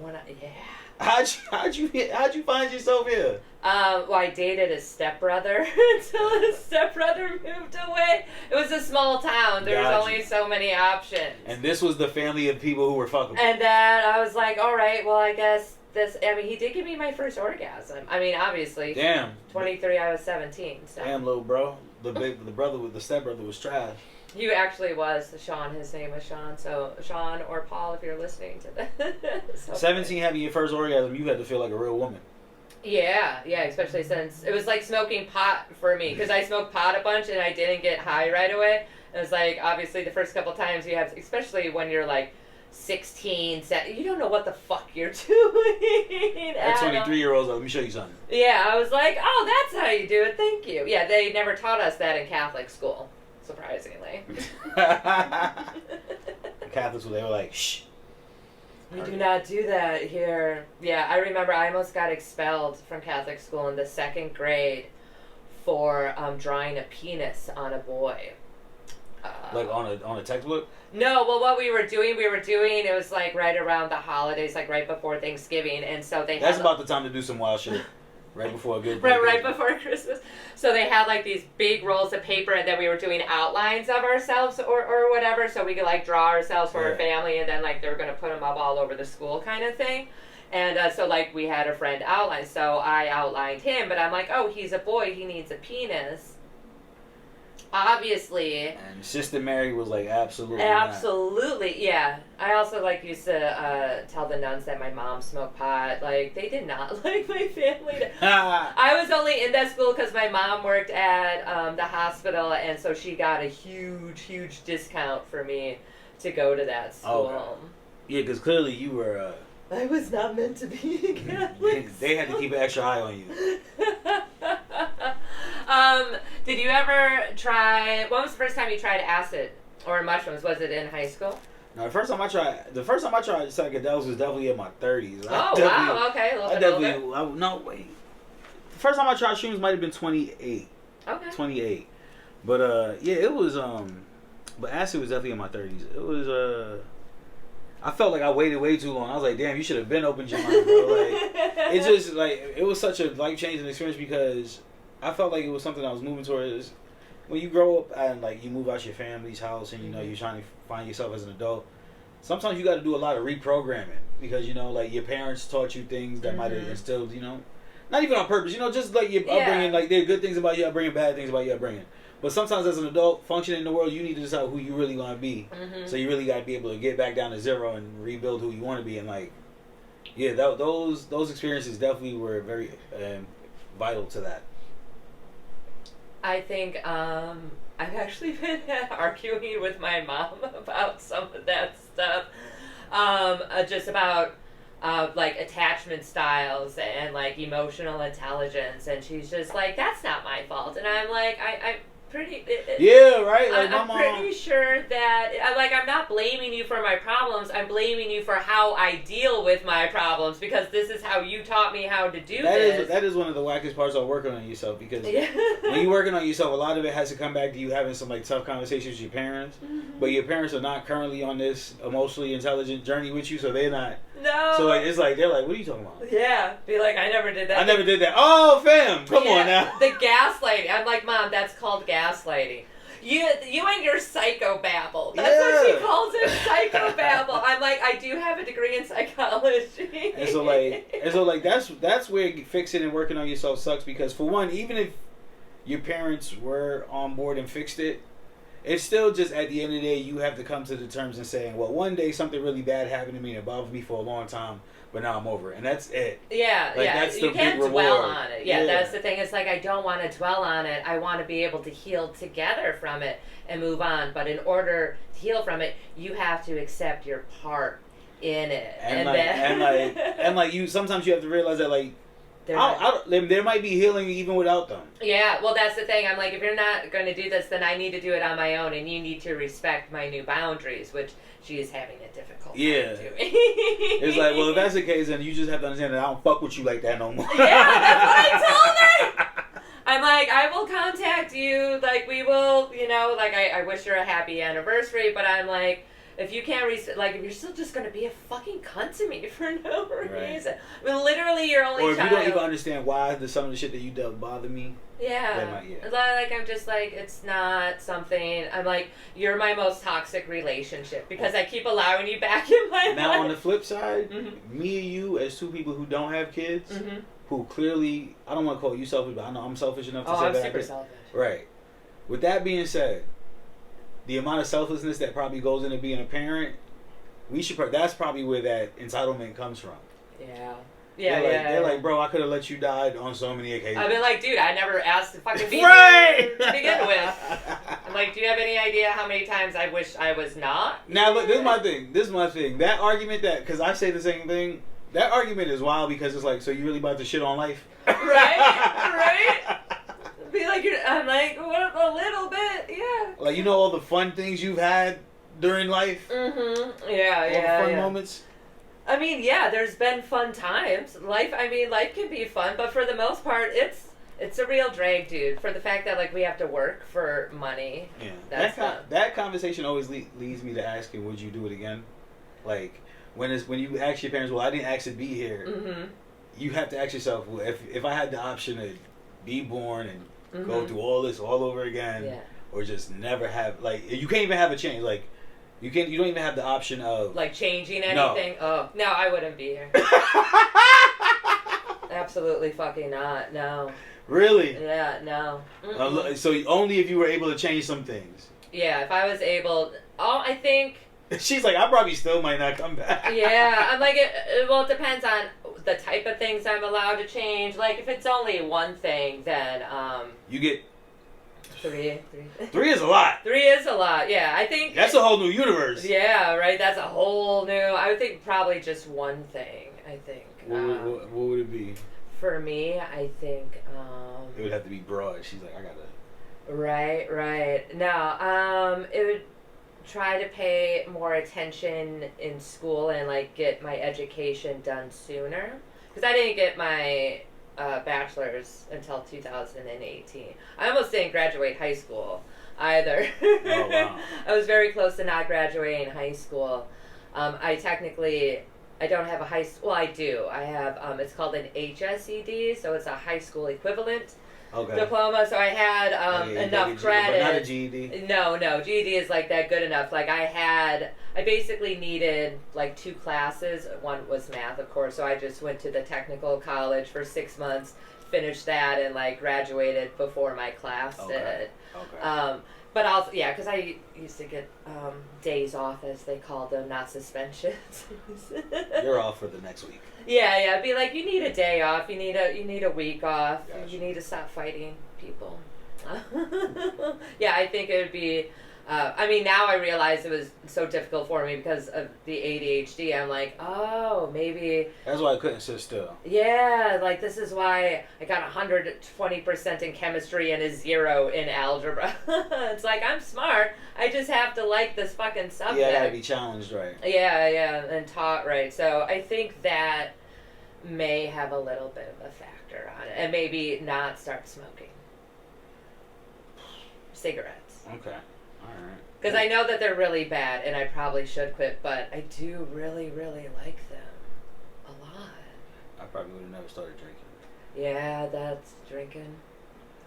Yeah. How'd you find yourself here? Well, I dated his stepbrother until his stepbrother moved away. It was a small town. There was only so many options. And this was the family of people who were fuckable. And then I was like, all right, well, I guess this. I mean, he did give me my first orgasm. I mean, obviously. Damn. 23, I was 17. So. Damn, little bro. The stepbrother was trash. He actually was Sean. His name was Sean. So Sean or Paul, if you're listening to this. So 17 having your first orgasm, you had to feel like a real woman. Yeah, especially since it was like smoking pot for me, because I smoked pot a bunch and I didn't get high right away. It was like, obviously the first couple times you have, especially when you're like 16, you don't know what the fuck you're doing. At 23-year-olds, let me show you something. Yeah, I was like, oh, that's how you do it, thank you. Yeah, they never taught us that in Catholic school, surprisingly. Catholics, they were like, shh. We do not do that here. Yeah, I remember I almost got expelled from Catholic school in the 2nd grade for drawing a penis on a boy. Like on a textbook? No, well, what we were doing, it was like right around the holidays, like right before Thanksgiving, and so they That's had, about the time to do some wild shit. Right before a good right before Christmas. So they had like these big rolls of paper, and then we were doing outlines of ourselves or whatever, so we could like draw ourselves for our family, and then like they were going to put them up all over the school kind of thing. And so like we had a friend outline, so I outlined him, but I'm like, oh, he's a boy, he needs a penis. Obviously. And Sister Mary was like, absolutely not. Yeah. I also like used to tell the nuns that my mom smoked pot. Like, they did not like my family. I was only in that school because my mom worked at the hospital, and so she got a huge discount for me to go to that school. Okay. Yeah, because clearly you were... I was not meant to be a Catholic. They had to keep an extra eye on you. Did you ever try? When was the first time you tried acid or mushrooms? Was it in high school? No, the first time I tried psychedelics was definitely in my 30s. Oh wow, okay, a little bit older. No, wait. The first time I tried shrooms might have been 28. Okay. 28. But yeah, it was but acid was definitely in my 30s. It was I felt like I waited way too long. I was like, damn, you should have been open your mind, bro. Like, it's just like it was such a life-changing experience because I felt like it was something I was moving towards. When you grow up and like you move out your family's house and you know you're trying to find yourself as an adult, sometimes you got to do a lot of reprogramming because you know like your parents taught you things that might have instilled, you know, not even on purpose, you know, just like your upbringing. Like there are good things about your upbringing, bad things about your upbringing. But sometimes as an adult functioning in the world, you need to decide who you really want to be. So you really got to be able to get back down to zero and rebuild who you want to be. And like, yeah, those experiences definitely were very vital to that. I think I've actually been arguing with my mom about some of that stuff, just about like attachment styles and like emotional intelligence, and she's just like, that's not my fault, and I'm like, I'm pretty yeah, right, like I'm pretty sure that I'm not blaming you for my problems, I'm blaming you for how I deal with my problems because this is how you taught me how to do this. That is one of the wackest parts of working on yourself because when you're working on yourself, a lot of it has to come back to you having some like tough conversations with your parents, but your parents are not currently on this emotionally intelligent journey with you, so they're not. No. So like, it's like they're like, what are you talking about? Yeah, be like, I never did that. I never did that. Oh, fam, come on now. The gaslighting. I'm like, Mom, that's called gaslighting. You and your psychobabble. That's what she calls it, psychobabble. I'm like, I do have a degree in psychology. And so like that's where fixing and working on yourself sucks because for one, even if your parents were on board and fixed it, it's still just at the end of the day you have to come to the terms and saying, well, one day something really bad happened to me and it bothered me for a long time, but now I'm over it, and that's it. Yeah, like, yeah. That's the you can't big dwell reward. on it. Yeah, that's the thing. It's like I don't want to dwell on it. I want to be able to heal together from it and move on. But in order to heal from it, you have to accept your part in it. And you sometimes you have to realize that like there might be healing even without them. Yeah, well, that's the thing. I'm like, if you're not going to do this, then I need to do it on my own, and you need to respect my new boundaries, which she is having a difficult time doing. It's like, well, if that's the case, then you just have to understand that I don't fuck with you like that no more. Yeah, that's what I told her. I'm like, I will contact you. Like, we will, you know, like, I wish her a happy anniversary, but I'm like, if you can't if you're still just going to be a fucking cunt to me for no reason. I mean, literally, your only child. Or if you don't even understand why some of the shit that you do bother me. Yeah. Like, I'm just like, it's not something. I'm like, you're my most toxic relationship because I keep allowing you back in my life. Now, on the flip side, me and you, as two people who don't have kids, who clearly, I don't want to call you selfish, but I know I'm selfish enough to say that. I'm super selfish. Right. With that being said, the amount of selflessness that probably goes into being a parent, that's probably where that entitlement comes from. Yeah. They're like, bro, I could have let you die on so many occasions. I've been like, dude, I never asked to fucking be right! to begin with. I'm like, do you have any idea how many times I wish I was not? Now, look, this is my thing. That argument because I say the same thing, that argument is wild because it's like, so you really about to shit on life? Right? Be like, I'm like, what, a little bit, yeah. Like, you know all the fun things you've had during life? Yeah, all the fun moments? I mean, yeah, there's been fun times. Life can be fun, but for the most part, it's It's a real drag, dude. For the fact that like we have to work for money. Yeah. That conversation always leads me to asking, would you do it again? Like when you ask your parents, well, I didn't actually be here. Mm-hmm. You have to ask yourself, well, if I had the option to be born and go through all this all over again, or just never have, like, you can't even have a change. Like you don't even have the option of like changing anything. Oh no, I wouldn't be here. Absolutely fucking not. No. Really? Yeah, no. So only if you were able to change some things. Yeah, if I was able. I think. She's like, I probably still might not come back. Yeah, I'm like, well, it depends on the type of things I'm allowed to change. Like, if it's only one thing, then you get. Three. 3 is a lot. 3 is a lot. Yeah, I think that's a whole new universe. Yeah, right. That's a whole new. I would think probably just one thing. I think. What would it be? For me, I think it would have to be broad. She's like, I gotta. Right. No, it would try to pay more attention in school and like get my education done sooner, because I didn't get my bachelor's until 2018. I almost didn't graduate high school either. Oh, wow. I was very close to not graduating high school. I don't have a high school. Well, I do. I have, it's called an HSED, so it's a high school equivalent diploma. So I had enough credit. But not a GED? No. GED is like that good enough. Like I basically needed like 2 classes. One was math, of course, so I just went to the technical college for 6 months, finished that, and like graduated before my class did. Okay. But also, yeah, because I used to get days off, as they called them, not suspensions. You're off for the next week. Yeah. It'd be like, you need a day off. You need a week off. Gotcha. You need to stop fighting people. Yeah, I think it would be. Now I realize it was so difficult for me because of the ADHD. I'm like, oh, maybe. That's why I couldn't sit still. Yeah, like this is why I got 120% in chemistry and a 0 in algebra. It's like, I'm smart. I just have to like this fucking subject. Yeah, I gotta be challenged right. Yeah, and taught right. So I think that may have a little bit of a factor on it. And maybe not start smoking cigarettes. Okay. Alright. Because I know that they're really bad, and I probably should quit, but I do really, really like them a lot. I probably would have never started drinking. Yeah, that's drinking.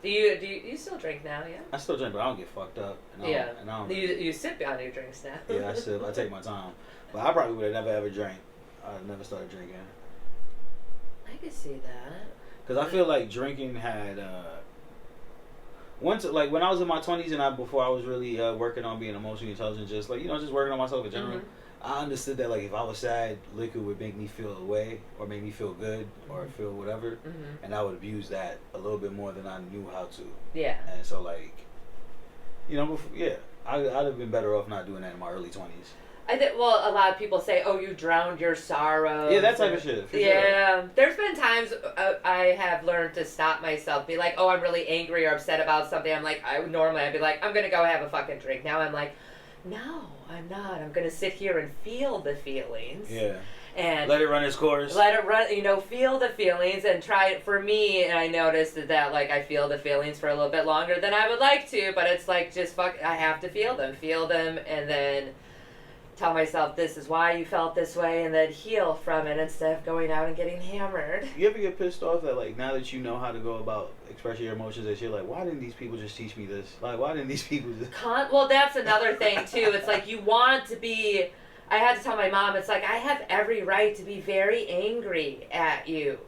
Do you still drink now? Yeah. I still drink, but I don't get fucked up. You sip on your drinks now. Yeah, I sip. I take my time, but I probably would have never ever drank. I'd never started drinking. I could see that. Because I feel like drinking had. Once, like when I was in my 20s and before I was really working on being emotionally intelligent, just like just working on myself in general, I understood that like if I was sad, liquor would make me feel away or make me feel good or feel whatever, and I would abuse that a little bit more than I knew how to. Yeah. And so like, I'd have been better off not doing that in my early 20s. A lot of people say, "Oh, you drowned your sorrow." Yeah, that type of shit. Yeah, sure. There's been times I have learned to stop myself, be like, "Oh, I'm really angry or upset about something." I'm like, I'd be like, "I'm gonna go have a fucking drink." Now I'm like, "No, I'm not. I'm gonna sit here and feel the feelings." Yeah. And let it run its course. Let it run. Feel the feelings and try it. For me, and I noticed that like I feel the feelings for a little bit longer than I would like to, but it's like just I have to feel them, and then tell myself this is why you felt this way, and then heal from it instead of going out and getting hammered. You ever get pissed off that like now that you know how to go about expressing your emotions, that you're like, why didn't these people just teach me this? Like, why didn't these people just... Well, that's another thing too. It's like you want to be... I had to tell my mom, it's like I have every right to be very angry at you,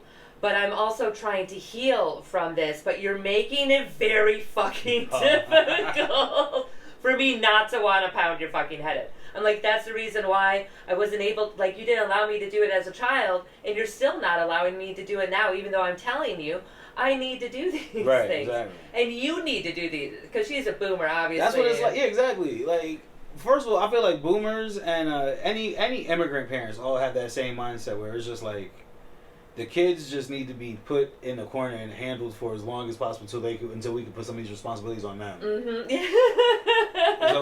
but I'm also trying to heal from this, but you're making it very fucking difficult for me not to want to pound your fucking head in. I'm like, that's the reason why I wasn't able, like, you didn't allow me to do it as a child, and you're still not allowing me to do it now, even though I'm telling you I need to do these things. Exactly. And you need to do these, because she's a boomer, obviously. That's what it's like. Yeah, exactly. Like, first of all, I feel like boomers and any immigrant parents all have that same mindset where it's just like, the kids just need to be put in a corner and handled for as long as possible until we can put some of these responsibilities on them. So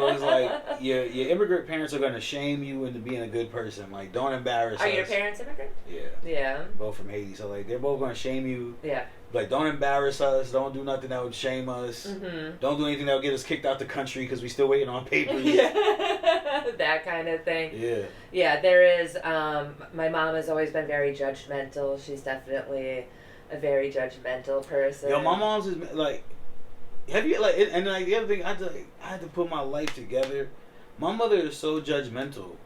it's like your immigrant parents are gonna shame you into being a good person. Like, don't embarrass us. Are your parents immigrant? Yeah. Yeah. Both from Haiti, so like they're both gonna shame you. Yeah. Like, don't embarrass us. Don't do nothing that would shame us. Mm-hmm. Don't do anything that would get us kicked out the country because we still waiting on papers. That kind of thing. Yeah. Yeah, there is. My mom has always been very judgmental. She's definitely a very judgmental person. Yo, my mom's is like, have you like, and like the other thing, I had to put my life together. My mother is so judgmental,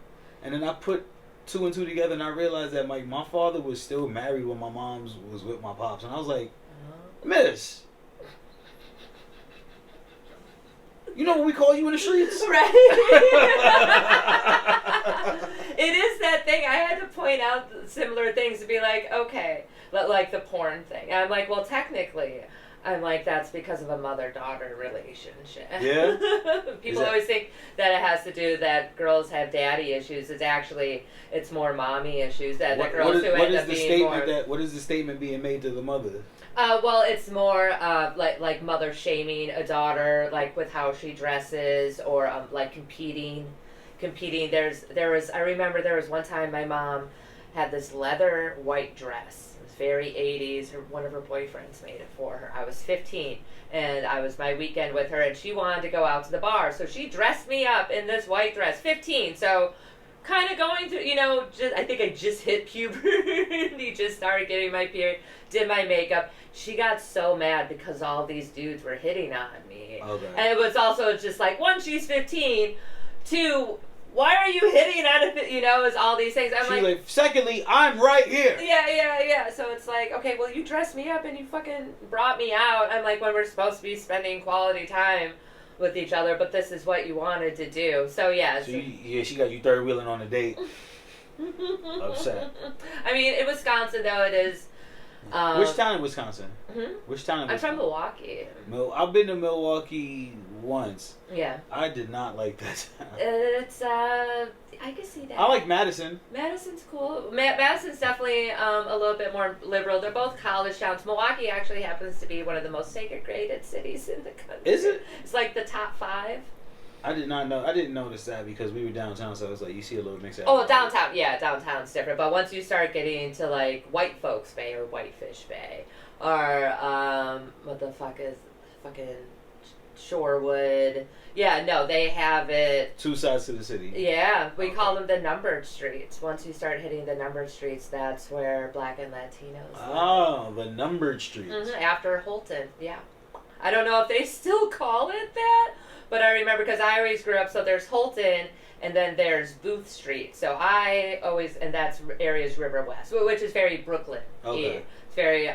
and then I put two and two together, and I realized that like my father was still married when my mom was with my pops, and I was like, Miss, you know what we call you in the streets? Right. It is that thing. I had to point out similar things to be like, okay, like the porn thing. I'm like, well, technically, I'm like, that's because of a mother-daughter relationship. Yeah. People always think that it has to do that girls have daddy issues. It's more mommy issues that the girls who end up being more. What is the statement being made to the mother? Well, it's more like mother shaming a daughter, like with how she dresses, or like competing. I remember there was one time my mom had this leather white dress. It was very 80s. One of her boyfriends made it for her. I was 15, and I was my weekend with her, and she wanted to go out to the bar, so she dressed me up in this white dress. 15, so kind of going through, I think I just hit puberty, just started getting my period, did my makeup. She got so mad because all these dudes were hitting on me. Okay. And it was also just like, one, she's 15, two, why are you hitting on it? It's all these things. I'm like, secondly, I'm right here. Yeah. So it's like, okay, well, you dressed me up and you fucking brought me out. I'm like, when we're supposed to be spending quality time with each other, but this is what you wanted to do. So yeah. She got you third wheeling on a date. Upset. I mean, in Wisconsin though, it is. Which town in Wisconsin? Mm-hmm. Which town in I'm Wisconsin? from Milwaukee. I've been to Milwaukee once. Yeah. I did not like that town. It's I can see that. I like Madison. Madison's cool. Madison's definitely a little bit more liberal. They're both college towns. Milwaukee actually happens to be one of the most segregated cities in the country. Is it? It's like the top 5. I did not know. I didn't notice that because we were downtown, so it was like you see a little mix of. Oh, downtown. Yeah, downtown's different. But once you start getting into like White Folks Bay or Whitefish Bay, or what the fuck is fucking Shorewood? Yeah, no, they have it. Two sides to the city. Yeah, we call them the numbered streets. Once you start hitting the numbered streets, that's where Black and Latinos live. Oh, the numbered streets. Mm-hmm, after Holton, yeah. I don't know if they still call it that, but I remember because I always grew up, so there's Holton, and then there's Booth Street. So and that's area's River West, which is very Brooklyn. Okay. It's very,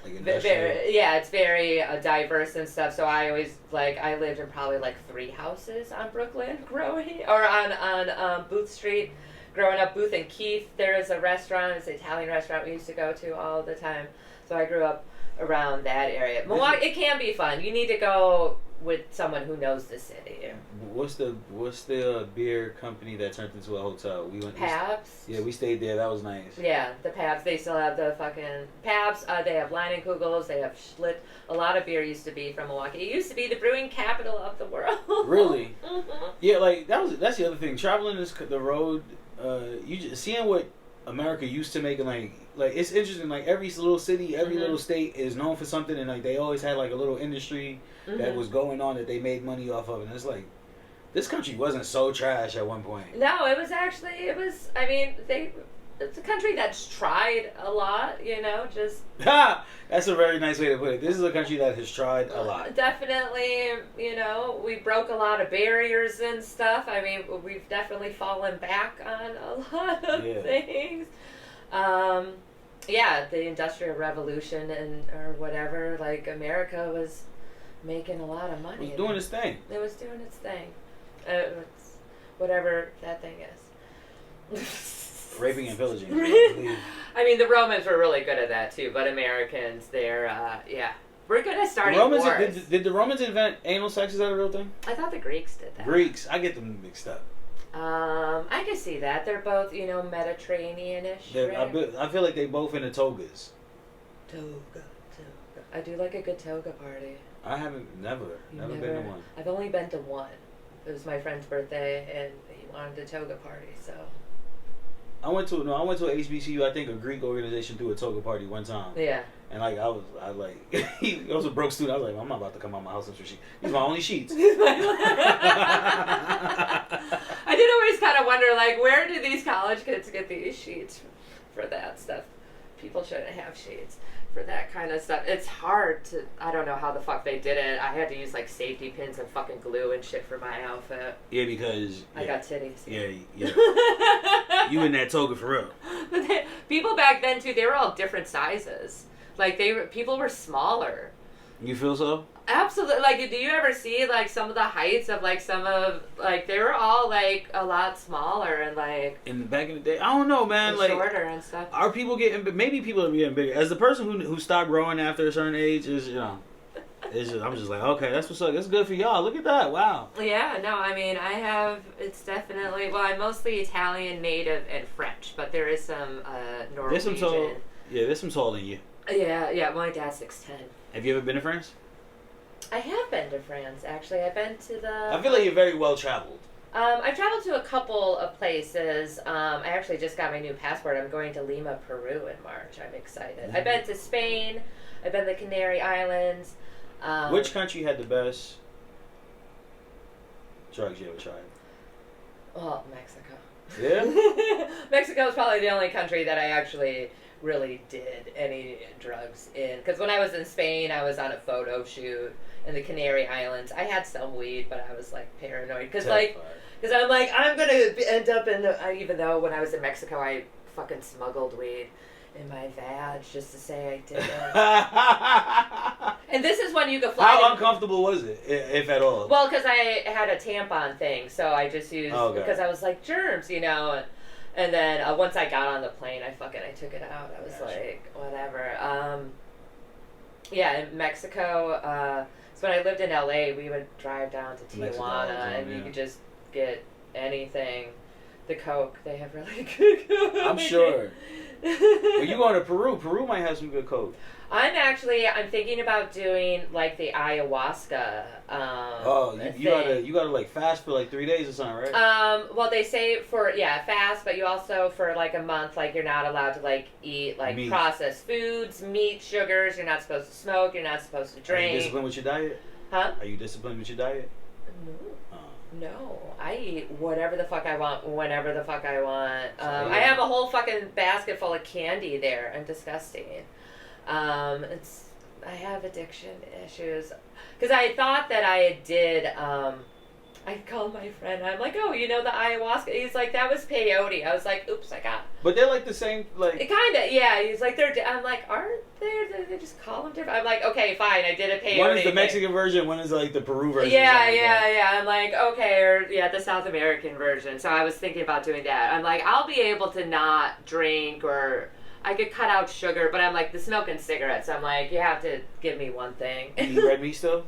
it's very diverse and stuff. So I always, I lived in probably 3 houses on Brooklyn on Booth Street. Growing up, Booth and Keith, there is a restaurant, it's an Italian restaurant we used to go to all the time. So I grew up around that area. Milwaukee, it can be fun. You need to go with someone who knows the city. What's the beer company that turned into a hotel? We went. Pabst. Yeah, we stayed there. That was nice. Yeah, the Pabst. They still have the fucking Pabst. They have Leinenkugels. They have Schlitz. A lot of beer used to be from Milwaukee. It used to be the brewing capital of the world. Really? Mm-hmm. Yeah, that's the other thing. Traveling the road, seeing what America used to make, and like it's interesting. Like every little city, every little state is known for something, and they always had a little industry that was going on that they made money off of, and it's like this country wasn't so trash at one point. No, it's a country that's tried a lot, just. That's a very nice way to put it. This is a country that has tried a lot. Definitely, we broke a lot of barriers and stuff. I mean, we've definitely fallen back on a lot of things. The Industrial Revolution or whatever, America was making a lot of money. It was doing its thing. It was doing its thing. It's whatever that thing is. Raping and pillaging. I mean, the Romans were really good at that too, but Americans, we're good at starting wars. Did the Romans invent anal sex? Is that a real thing? I thought the Greeks did that. Greeks, I get them mixed up. I can see that. They're both, Mediterranean-ish. Right? I feel like they both into togas. Toga. I do like a good toga party. I haven't, never been to one. I've only been to one. It was my friend's birthday, and he wanted a toga party, so. I went to a HBCU, I think a Greek organization, threw a toga party one time. Yeah. And like I was a broke student. I was like, I'm not about to come out my house with sheets. These are my only sheets. I did always kind of wonder, like, where do these college kids get these sheets for that stuff? People shouldn't have sheets for that kind of stuff. It's hard to, I don't know how the fuck they did it. I had to use like safety pins and fucking glue and shit for my outfit. Yeah, because I got titties. Yeah. You in that toga for real. But people back then too, they were all different sizes. Like people were smaller. You feel so? Absolutely. Like, do you ever see like some of the heights of like some of like they were all like a lot smaller and like back in the day? I don't know, man. Like shorter and stuff. Are people getting? Maybe people are getting bigger. As the person who stopped growing after a certain age is, I'm just like, okay, that's what's up. That's good for y'all. Look at that. Wow. Yeah. No, I mean, it's definitely. Well, I'm mostly Italian, native, and French, but there is some Norwegian. There's some tall in you. Yeah. My dad's 6'10". Have you ever been to France? I have been to France, actually. I've been to the... I feel like you're very well traveled. I've traveled to a couple of places. I actually just got my new passport. I'm going to Lima, Peru in March. I'm excited. Mm-hmm. I've been to Spain. I've been to the Canary Islands. Which country had the best drugs you ever tried? Well, Mexico. Yeah? Mexico is probably the only country that I actually really did any drugs in. Because when I was in Spain, I was on a photo shoot in the Canary Islands. I had some weed, but I was like paranoid. Because I'm like, I'm going to end up in even though when I was in Mexico, I fucking smuggled weed in my vag just to say I did it. And this is when you could fly. How uncomfortable was it, if at all? Well, because I had a tampon thing, so I just used, because I was like, germs, And then once I got on the plane, I took it out. I was like, whatever. In Mexico, so when I lived in LA, we would drive down to Tijuana, and you could just get anything. The Coke, they have really good Coke. I'm sure. Well, you going to Peru? Peru might have some good Coke. I'm thinking about doing like the ayahuasca. You gotta like fast for like 3 days or something, right? Well, they say fast, but you also for like a month, like you're not allowed to like eat like meat. Processed foods, meat, sugars. You're not supposed to smoke. You're not supposed to drink. Are you disciplined with your diet? Huh? Are you disciplined with your diet? No, I eat whatever the fuck I want, whenever the fuck I want. I have a whole fucking basket full of candy there. I'm disgusting. I have addiction issues. Because I thought that I did, I called my friend. I'm like, oh, the ayahuasca? He's like, that was peyote. I was like, oops, I got. But they're like the same, like. It kind of, yeah. He's like, I'm like, aren't they? They just call them different. I'm like, okay, fine. I did a peyote. One is the Mexican version. One is like the Peru version. Yeah. I'm like, okay, or the South American version. So I was thinking about doing that. I'm like, I'll be able to not drink or. I could cut out sugar, but I'm like, the smoking cigarettes. I'm like, you have to give me one thing. You eat red meat still?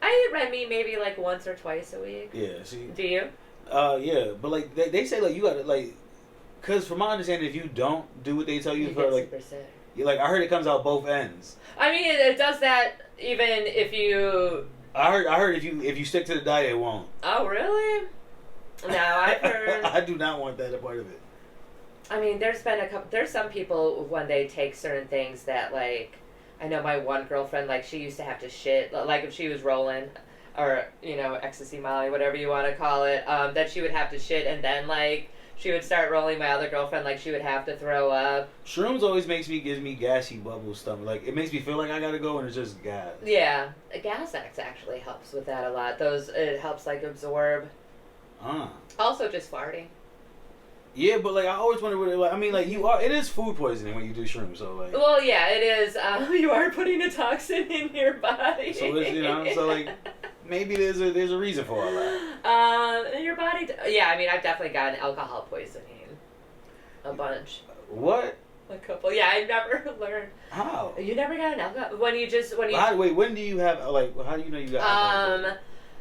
I eat red meat maybe like once or twice a week. Yeah, see. Do you? Yeah, but like they say like you gotta like, cause from my understanding, if you don't do what they tell you for like, super sick. I heard it comes out both ends. I mean, it does that even if you. I heard if you stick to the diet, it won't. Oh really? No, I've heard. I do not want that a part of it. I mean, there's some people when they take certain things that like, I know my one girlfriend, like she used to have to shit, like if she was rolling or, ecstasy, Molly, whatever you want to call it, that she would have to shit and then like she would start rolling. My other girlfriend, like she would have to throw up. Shrooms always gives me gassy bubble stomach. Like it makes me feel like I gotta go and it's just gas. Yeah. Gas actually helps with that a lot. It helps like absorb. Also just farting. Yeah, but like I always wonder what it is food poisoning when you do shrooms, so like. Well, yeah, it is. You are putting a toxin in your body. So it's so like maybe there's a reason for all that. Your body. Yeah, I mean I've definitely gotten alcohol poisoning, a bunch. What? A couple. Yeah, I've never learned. How? You never got an alcohol when you. When do you have how do you know you got alcohol?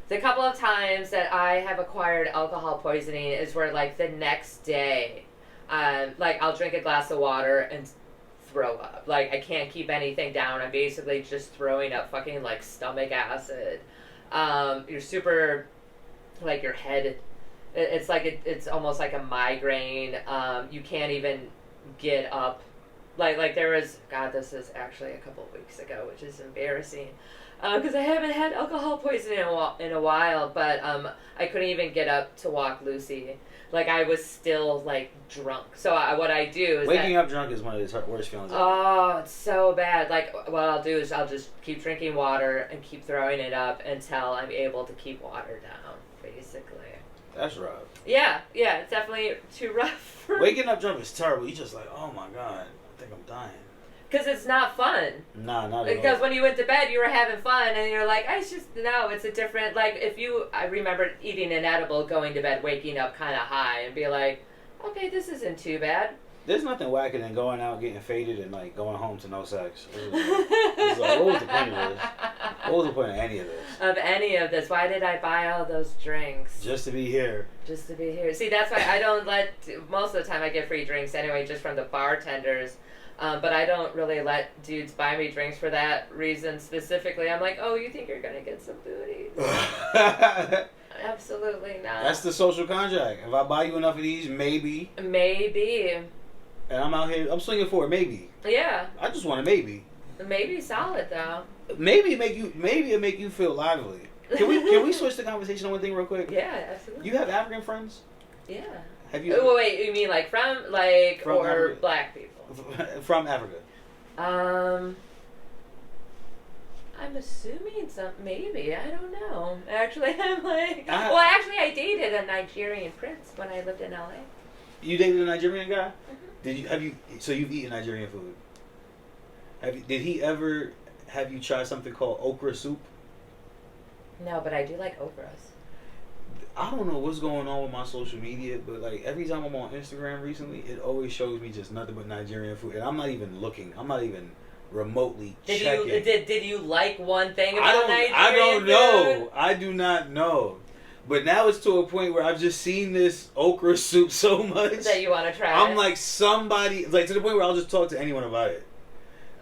The couple of times that I have acquired alcohol poisoning is where, like, the next day, like, I'll drink a glass of water and throw up. Like, I can't keep anything down. I'm basically just throwing up fucking, like, stomach acid. You're super, like, your head It's like it's almost like a migraine. You can't even get up. Like there was, God, this is actually a couple of weeks ago, which is embarrassing. Because I haven't had alcohol poisoning in a while, but I couldn't even get up to walk Lucy. Like, I was still, like, drunk. So what I do is waking up drunk is one of the worst feelings. Oh, it's so bad. Like, what I'll do is I'll just keep drinking water and keep throwing it up until I'm able to keep water down, basically. That's rough. Yeah, it's definitely too rough. Waking up drunk is terrible. You're just like, oh my God, I think I'm dying. Because it's not fun. Nah, not at all. Because when you went to bed, you were having fun, and you're like, it's a different, like, I remember eating an edible, going to bed, waking up kind of high, and be like, okay, this isn't too bad. There's nothing wacker than going out, getting faded, and, like, going home to no sex. It's like, what was the point of this? What was the point of any of this? Of any of this. Why did I buy all those drinks? Just to be here. Just to be here. See, that's why I don't most of the time I get free drinks anyway, just from the bartenders. But I don't really let dudes buy me drinks for that reason specifically. I'm like, oh, you think you're going to get some booty? Absolutely not. That's the social contract. If I buy you enough of these, maybe. Maybe. And I'm out here, I'm swinging for a maybe. Yeah. I just want a maybe. Maybe solid, though. Maybe it make you feel lively. Can we switch the conversation on one thing real quick? Yeah, absolutely. You have African friends? Yeah. Have you? Oh, wait, you mean like from or Africa. black people? From Africa. I'm assuming maybe. I don't know. Actually, I'm like... I dated a Nigerian prince when I lived in LA. You dated a Nigerian guy? Mm-hmm. So you've eaten Nigerian food. Did he ever have you try something called okra soup? No, but I do like okras. I don't know what's going on with my social media, but like every time I'm on Instagram recently, it always shows me just nothing but Nigerian food, and I'm not even looking. I'm not even remotely checking. Did you like one thing about Nigerian I don't food? know. I do not know. But now it's to a point where I've just seen this okra soup so much that you want to try. I'm like somebody, like to the point where I'll just talk to anyone about it.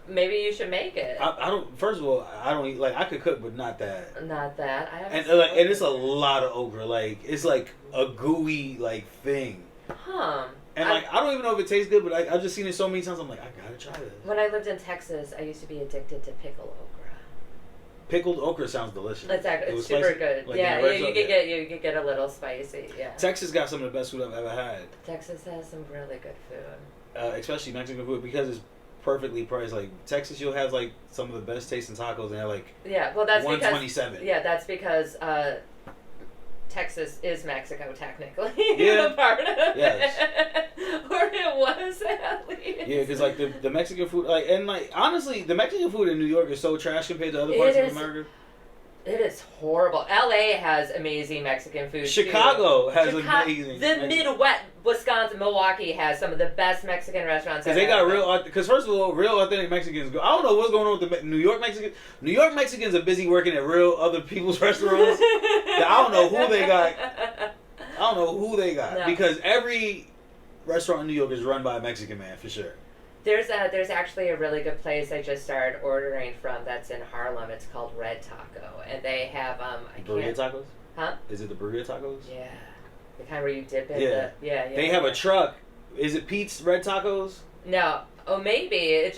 Maybe you should make it. I don't. First of all, I don't eat, like I could cook, but not that. Not that. And it's a lot of okra. Like it's like a gooey like thing. Huh. And like I don't even know if it tastes good, but I've just seen it so many times. I'm like, I gotta try this. When I lived in Texas, I used to be addicted to pickled okra. Pickled okra sounds delicious. It's super spicy? good. Like you could get a little spicy. Yeah. Texas got some of the best food I've ever had. Texas has some really good food. Especially Mexican food because it's perfectly priced. Like Texas, you'll have like some of the best tasting tacos, and they're like that's $127. That's because Texas is Mexico technically. Yeah, part of yes. it, or it was at least. Yeah, because like the Mexican food, like honestly, the Mexican food in New York is so trash compared to other parts of America. It is horrible. LA has amazing Mexican food. Chicago has amazing. The Midwest, Wisconsin, Milwaukee has some of the best Mexican restaurants. Because they got because first of all, real authentic Mexicans go. I don't know what's going on with the New York Mexicans. New York Mexicans are busy working at real other people's restaurants. I don't know who they got. No. Because every restaurant in New York is run by a Mexican man for sure. There's actually a really good place I just started ordering from that's in Harlem. It's called Reg Taco, and they have burrito tacos. Huh? Is it the burrito tacos? Yeah, the kind where you dip in. Yeah. They have a truck. Is it Pete's Red Tacos? No. Oh, maybe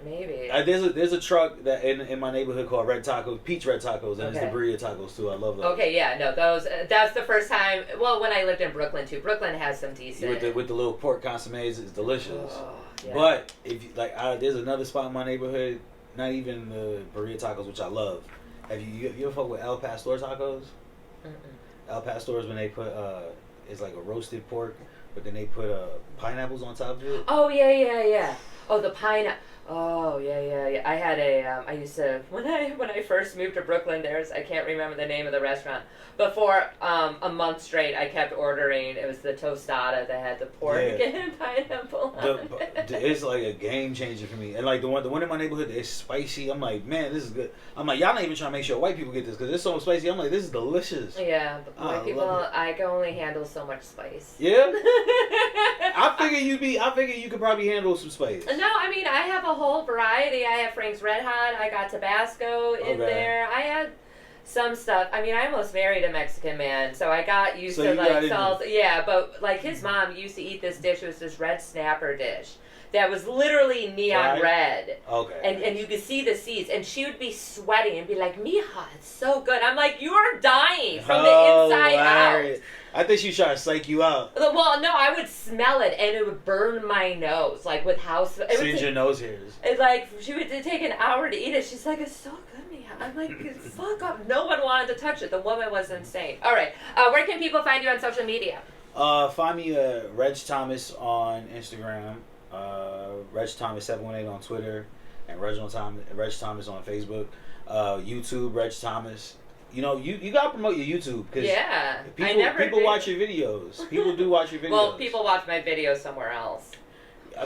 maybe. There's a truck that in my neighborhood called Red Tacos, Pete's Red Tacos, and it's the burrito tacos too. I love those. Okay, yeah, no, those. That's the first time. Well, when I lived in Brooklyn too. Brooklyn has some decent. With the little pork consommes, it's delicious. Oh, yeah. But if you, there's another spot in my neighborhood, not even the burrito tacos, which I love. Have you ever fuck with El Pastor tacos? Mm-mm. El Pastor is when they put it's like a roasted pork, but then they put pineapples on top of it. Oh yeah. Oh, the pineapple. Oh yeah. I had I used to when I first moved to Brooklyn. I can't remember the name of the restaurant, but for a month straight I kept ordering. It was the tostada that had the pork and pineapple on it. It's like a game changer for me. And like the one in my neighborhood, it's spicy. I'm like, man, this is good. I'm like, y'all not even trying to make sure white people get this because it's so spicy. I'm like, this is delicious. Yeah, but white people, I can only handle so much spice. Yeah. I figure you could probably handle some spice. No, I mean I have a whole variety. I have Frank's Red Hot. I got Tabasco in there. I had some stuff. I mean, I almost married a Mexican man, so I got used So to you got like into salsa. Yeah, but like his mom used to eat this dish. It was this red snapper dish that was literally neon Fried? red. Okay. And you could see the seeds, and she would be sweating and be like, "Mija, it's so good." I'm like, "You are dying from the inside out." I think she tried to psych you out. Well, no, I would smell it, and it would burn my nose, like with house. It would Singe your take, nose hairs. it's like she would take an hour to eat it. She's like, "It's so good, Mija." I'm like, "Fuck up!" No one wanted to touch it. The woman was insane. All right, where can people find you on social media? Find me Reg Thomas on Instagram, Reg Thomas 718 on Twitter, and Reg Thomas on Facebook. YouTube Reg Thomas. You know, you gotta promote your YouTube because people watch your videos. People do watch your videos. Well, people watch my videos somewhere else.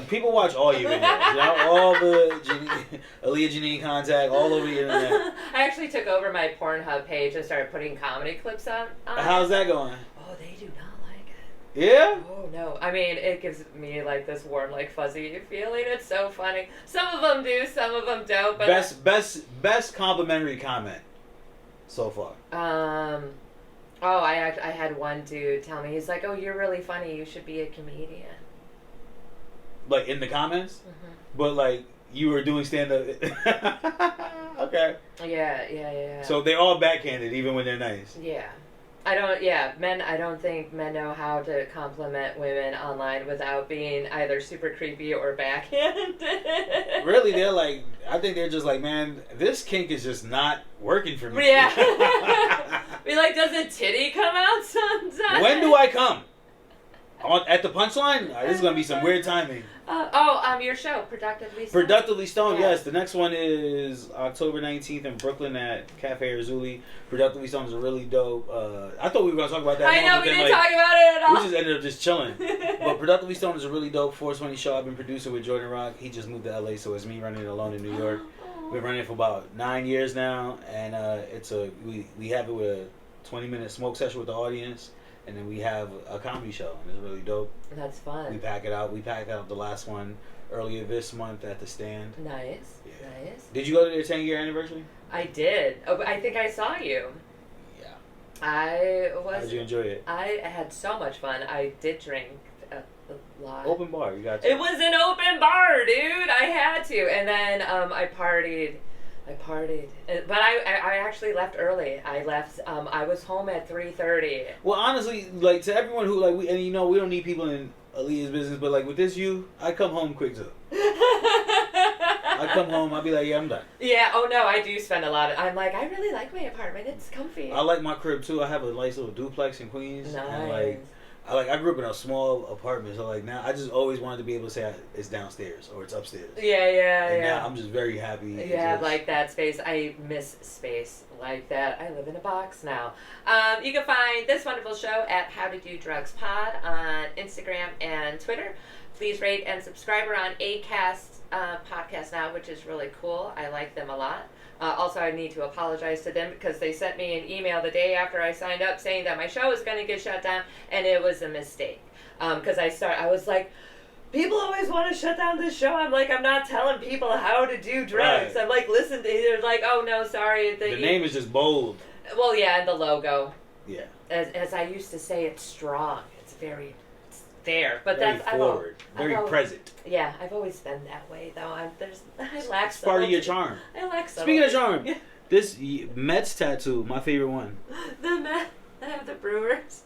People watch all your videos. You know, all the Aaliyah Janine contact all over the internet. I actually took over my Pornhub page and started putting comedy clips on How's that going? Oh, they do not like it. Yeah? Oh, no. I mean, it gives me, like, this warm, like, fuzzy feeling. It's so funny. Some of them do, some of them don't. But best complimentary comment so far. I had one dude tell me, he's like, "Oh, you're really funny. You should be a comedian." Like, in the comments? Mm-hmm. But, like, you were doing stand-up. Okay. Yeah. So they're all backhanded, even when they're nice. Yeah. I don't think men know how to compliment women online without being either super creepy or backhanded. Really, I think they're just like, man, this kink is just not working for me. Yeah. Be like, does a titty come out sometimes? When do I come? At the punchline? This is going to be some weird timing. Your show, Productively Stoned. Productively Stoned, Yeah. yes. The next one is October 19th in Brooklyn at Cafe Arzuli. Productively Stoned is a really dope. I thought we were going to talk about that. I know, we didn't talk about it at all. We just ended up just chilling. But Productively Stoned is a really dope 420 show. I've been producing with Jordan Rock. He just moved to LA, so it's me running it alone in New York. We've been running it for about 9 years now, and we have it with a 20-minute smoke session with the audience. And then we have a comedy show, and it's really dope. That's fun. We pack it out. We packed out the last one earlier this month at the Stand. Nice. Yeah. Nice. Did you go to their 10-year anniversary? I did. Oh, I think I saw you. Yeah. How did you enjoy it? I had so much fun. I did drink a lot. Open bar, you got to. It was an open bar, dude. I had to. And then I partied. But I actually left early. I left, I was home at 3:30. Well, honestly, like, to everyone who, like, we don't need people in Aaliyah's business, but, like, with this I come home quick, too. I come home, I'll be like, yeah, I'm done. Yeah, oh no, I do spend a lot I'm like, I really like my apartment. It's comfy. I like my crib, too. I have a nice little duplex in Queens. Nice. And, like, I grew up in a small apartment, so like now I just always wanted to be able to say it's downstairs or it's upstairs. Yeah. Now I'm just very happy. Yeah, like that space. I miss space like that. I live in a box now. You can find this wonderful show at How to Do Drugs Pod on Instagram and Twitter. Please rate and subscribe. We're on Acast podcast now, which is really cool. I like them a lot. Also, I need to apologize to them because they sent me an email the day after I signed up saying that my show was going to get shut down, and it was a mistake. Because I was like, people always want to shut down this show. I'm like, I'm not telling people how to do drugs. Right. I'm like, listen, they're like, oh no, sorry. The name is just bold. Well, yeah, and the logo. Yeah. As I used to say, it's strong. It's very there, but very that's forward, very present. Yeah, I've always been that way though. I lack. It's part of your charm. I lack. Speaking of charm, this Mets tattoo, my favorite one. The Mets. I have the Brewers,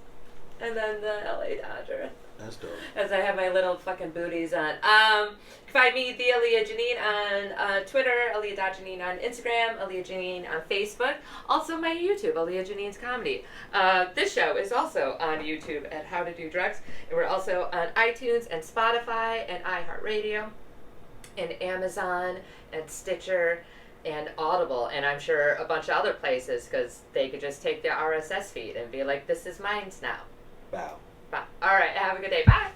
and then the LA Dodgers. That's dope. As I have my little fucking booties on. Find me, the Aaliyah Janine, on Twitter, Aaliyah.Janine on Instagram, Aaliyah Janine on Facebook. Also my YouTube, Aaliyah Janine's Comedy. This show is also on YouTube at How to Do Drugs. And we're also on iTunes and Spotify and iHeartRadio and Amazon and Stitcher and Audible. And I'm sure a bunch of other places because they could just take their RSS feed and be like, this is mine now. Wow. Bye. All right, have a good day. Bye.